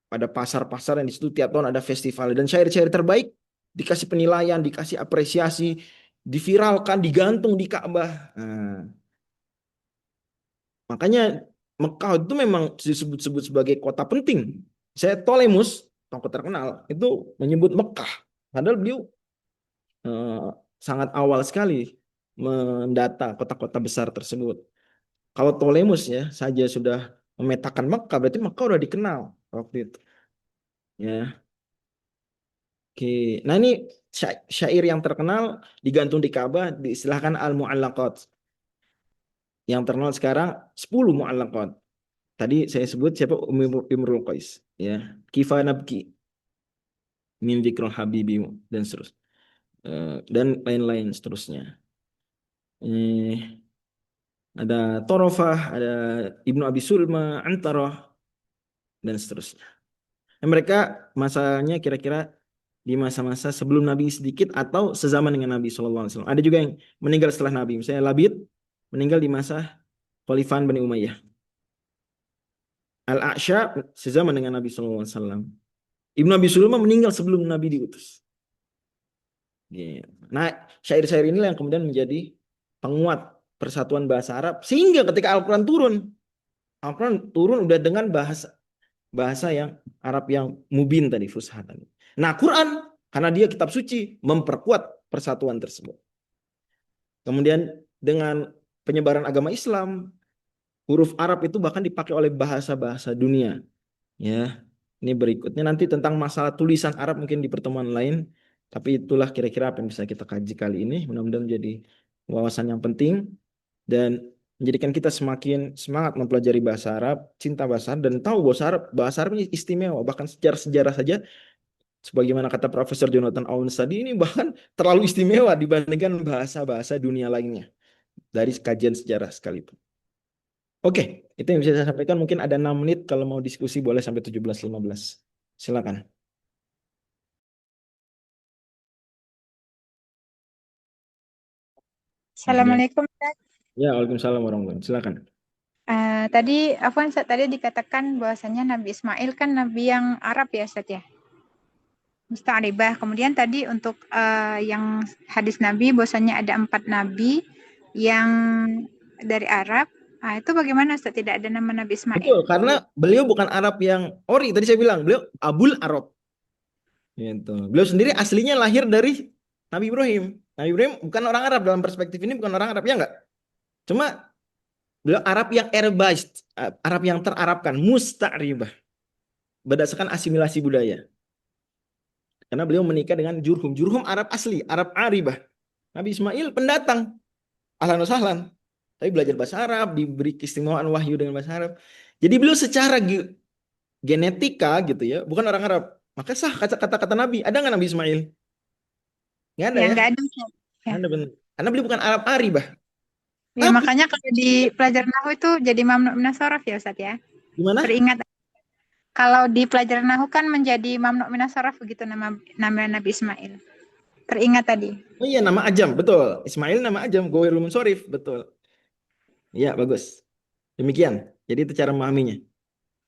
C: Pada pasar-pasar yang di situ tiap tahun ada festival. Dan syair-syair terbaik dikasih penilaian, dikasih apresiasi, diviralkan, digantung di Ka'bah. Nah, makanya Mekah itu memang disebut-sebut sebagai kota penting. Saya Tolemus, tokoh terkenal, itu menyebut Mekah. Padahal beliau sangat awal sekali mendata kota-kota besar tersebut. Kalau Tolemus ya saja sudah memetakan Mekah, berarti Mekah udah dikenal waktu itu. Ya. Oke. Nah ini syair yang terkenal digantung di Ka'bah diistilahkan al-mu'allaqat. Yang terkenal sekarang 10 mu'allaqat. Tadi saya sebut siapa Imrul Qais, ya. Kifa nabki min dzikril habibi dan seterusnya. Dan lain-lain seterusnya. Ada Torofah, ada Ibnu Abi Sulma, Antarah, dan seterusnya. Nah, mereka masanya kira-kira di masa-masa sebelum Nabi sedikit atau sezaman dengan Nabi SAW. Ada juga yang meninggal setelah Nabi. Misalnya Labid meninggal di masa Khalifah Bani Umayyah. Al-A'sya sezaman dengan Nabi SAW. Ibnu Abi Sulma meninggal sebelum Nabi diutus. Nah, syair-syair inilah yang kemudian menjadi penguat persatuan bahasa Arab. Sehingga ketika Al-Quran turun udah dengan bahasa yang Arab yang mubin tadi, fusha tadi. Nah, Quran karena dia kitab suci memperkuat persatuan tersebut. Kemudian dengan penyebaran agama Islam, huruf Arab itu bahkan dipakai oleh bahasa-bahasa dunia. Ya, ini berikutnya nanti tentang masalah tulisan Arab mungkin di pertemuan lain. Tapi itulah kira-kira apa yang bisa kita kaji kali ini. Mudah-mudahan menjadi wawasan yang penting dan menjadikan kita semakin semangat mempelajari bahasa Arab, cinta bahasa Arab, dan tahu bahasa Arab ini istimewa. Bahkan sejarah-sejarah saja, sebagaimana kata Profesor Jonathan Owens tadi, ini bahkan terlalu istimewa dibandingkan bahasa-bahasa dunia lainnya dari kajian sejarah sekalipun. Oke, itu yang bisa saya sampaikan. Mungkin ada 6 menit, kalau mau diskusi boleh sampai 17.15. Silakan.
I: Assalamualaikum, Ustaz.
C: Ya, Waalaikumsalam warahmatullahi wabarakatuh. Silakan.
I: Tadi Afwan Ustaz, tadi dikatakan bahwasanya Nabi Ismail kan nabi yang Arab ya Ustaz ya. Musta'ribah. Kemudian tadi untuk yang hadis Nabi bahwasanya ada 4 nabi yang dari Arab. Nah, itu bagaimana Ustaz? Tidak ada nama Nabi Ismail.
C: Betul, karena beliau bukan Arab yang ori. Tadi saya bilang, beliau Abul Arab. Gitu. Beliau sendiri aslinya lahir dari Nabi Ibrahim. Nabi Ibrahim bukan orang Arab, dalam perspektif ini bukan orang Arab, ya enggak? Cuma beliau Arab yang Arabized, Arab yang terarabkan, musta'ribah, berdasarkan asimilasi budaya. Karena beliau menikah dengan Jurhum. Jurhum Arab asli, Arab Aribah. Nabi Ismail pendatang, ahlan wa sahlan. Tapi belajar bahasa Arab, diberi keistimewaan wahyu dengan bahasa Arab. Jadi beliau secara genetika gitu ya, bukan orang Arab. Maka sah kata-kata Nabi. Ada nggak Nabi Ismail? Nggak ada
I: Ya,
C: ya?
I: nggak ada Ustaz. Ya.
C: Nggak ada, benar. Karena beliau bukan Arab Aribah.
I: Ya,
C: Tapi
I: makanya kalau di pelajaran Nahwu itu jadi mamnu minas shorof ya Ustaz ya.
C: gimana?
I: Teringat kalau di pelajaran Nahwu kan menjadi mamnu minas shorof begitu nama Nabi Ismail. Teringat tadi.
C: Oh iya, nama ajam, betul. Ismail nama ajam, Ghairul Munsharif, betul. Iya, bagus. Demikian. Jadi itu cara memahaminya.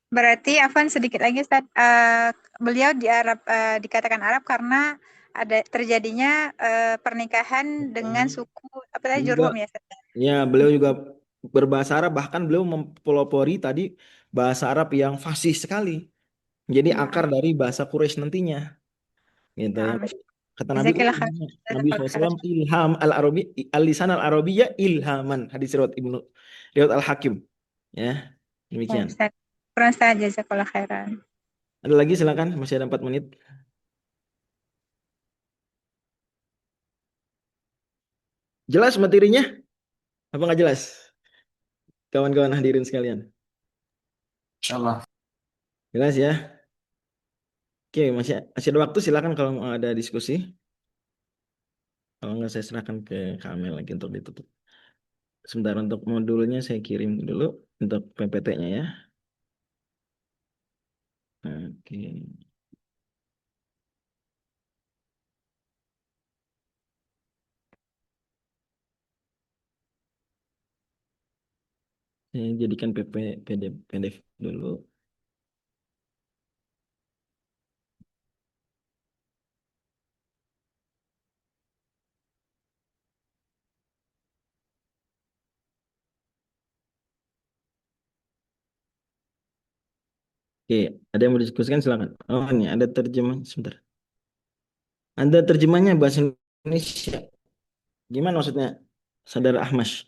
I: Berarti Afwan sedikit lagi Ustaz, beliau di Arab dikatakan Arab karena ada terjadinya pernikahan dengan suku apa tadi
C: Juga,
I: Jurhum ya Ustaz.
C: ya, beliau juga berbahasa Arab, bahkan beliau mempelopori tadi bahasa Arab yang fasih sekali. Jadi
I: Ya,
C: akar dari bahasa Quraisy nantinya. Gitu
I: ya,
C: ya. Kata Nabi kan,
I: Jazakillah khair.
C: Nabi SAW ilham al-Arabi, al-lisan al-Arabiyya ilhaman. Hadis riwayat Al-Hakim. Ya,
I: Ya,
C: demikian.
I: Ustaz. Kurang Ustaz, jazakallah khairan.
C: Ada lagi silakan, masih ada 4 menit. Jelas materinya? Apa nggak jelas? Kawan-kawan hadirin sekalian.
G: Insyaallah.
C: Jelas ya? Oke, masih ada waktu, silakan kalau mau ada diskusi. Kalau nggak saya serahkan ke Kamel lagi untuk ditutup. Sebentar, untuk modulnya saya kirim dulu untuk PPT-nya ya. Oke. Saya jadikan PDF dulu. Oke, ada yang mau diskusikan silakan. Oh, ini ada terjemah sebentar. Ada terjemahnya bahasa Indonesia. Gimana maksudnya, Saudara Ahmas?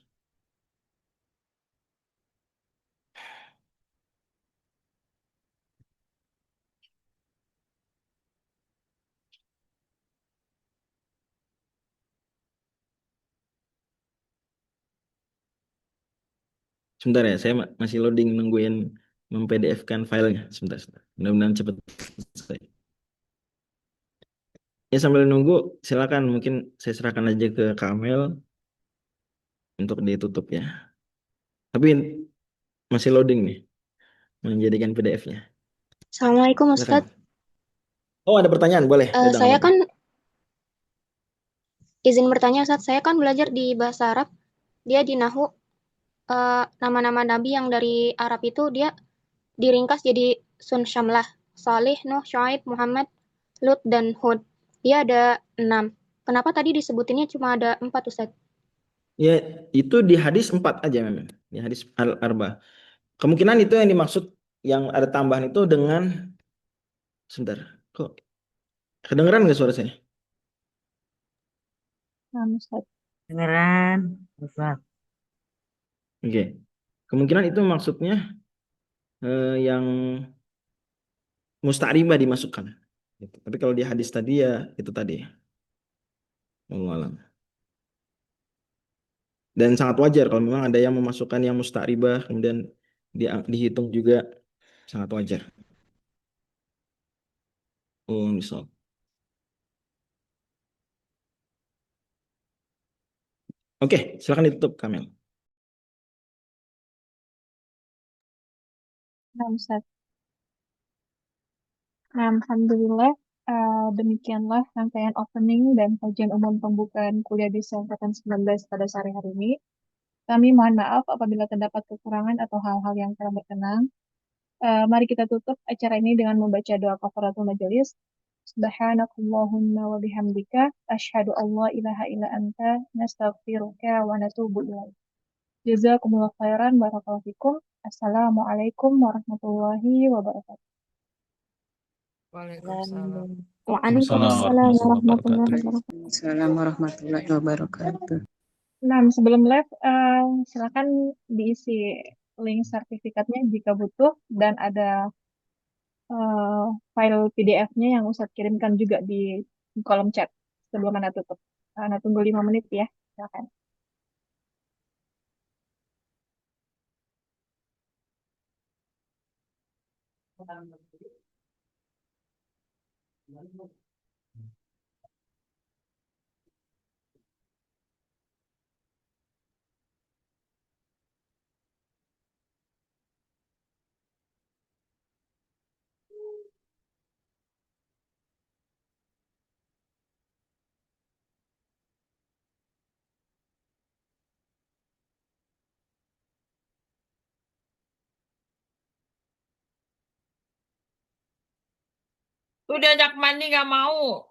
C: Sebentar ya, saya masih loading nungguin mem-PDF-kan filenya. Sebentar. Mudah-mudahan cepat selesai. Ya, sambil nunggu, silakan, mungkin saya serahkan aja ke Kamel untuk ditutup ya. Tapi masih loading nih, menjadikan PDF-nya.
H: Assalamualaikum
C: Silakan.
H: Ustadz.
C: Oh, ada pertanyaan, boleh. Udah,
H: Saya
C: nggak apa-apa.
H: kan izin bertanya Ustadz, saya kan belajar di bahasa Arab, dia di Nahwu, nama-nama nabi yang dari Arab itu dia diringkas jadi Sun Syamlah, Salih, Nuh, Syuaib, Muhammad, Lut, dan Hud. Dia ada 6. Kenapa tadi disebutinnya cuma ada 4 Ustadz?
C: Ya, itu di hadis 4 aja memang. Di hadis Al-Arba. Kemungkinan itu yang dimaksud, yang ada tambahan itu dengan, sebentar, kok kedengeran nggak suara saya?
A: Nah, Ustaz.
B: Beneran, Ustaz.
C: Oke. Kemungkinan itu maksudnya yang musta'ribah dimasukkan. Gitu. Tapi kalau di hadis tadi ya itu tadi. Wallahu a'lam. Dan sangat wajar kalau memang ada yang memasukkan yang musta'ribah kemudian dihitung juga, sangat wajar. Oh, misal. Oke, silakan ditutup Kamel.
A: Nah, Ustaz. Nah, Alhamdulillah, demikianlah rangkaian opening dan kajian umum pembukaan kuliah bisa angkatan 19 pada sore hari ini. Kami mohon maaf apabila terdapat kekurangan atau hal-hal yang kurang berkenan. Mari kita tutup acara ini dengan membaca doa kafaratul majelis. Subhanakallahumma wa bihamdika asyhadu an la ilaha illa anta nastaghfiruka wa natubu ilaik. Jazakumullah khairan barakallahu fikum. Assalamualaikum warahmatullahi wabarakatuh.
G: Waalaikumsalam.
H: Waalaikumsalam
C: Warahmatullahi
H: warahmatullahi
C: wabarakatuh.
H: wabarakatuh.
E: Assalamualaikum warahmatullahi wabarakatuh.
A: Nah, sebelum live, silakan diisi link sertifikatnya jika butuh dan ada file PDF-nya yang Ustadz kirimkan juga di kolom chat sebelum Anda tutup. Anda tunggu 5 menit ya, silakan.
F: Udah ajak mandi nggak mau.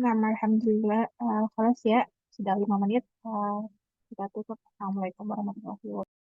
A: Nah, alhamdulillah, kelas ya, sudah 5 menit. Kita tutup. Assalamualaikum warahmatullahi wabarakatuh.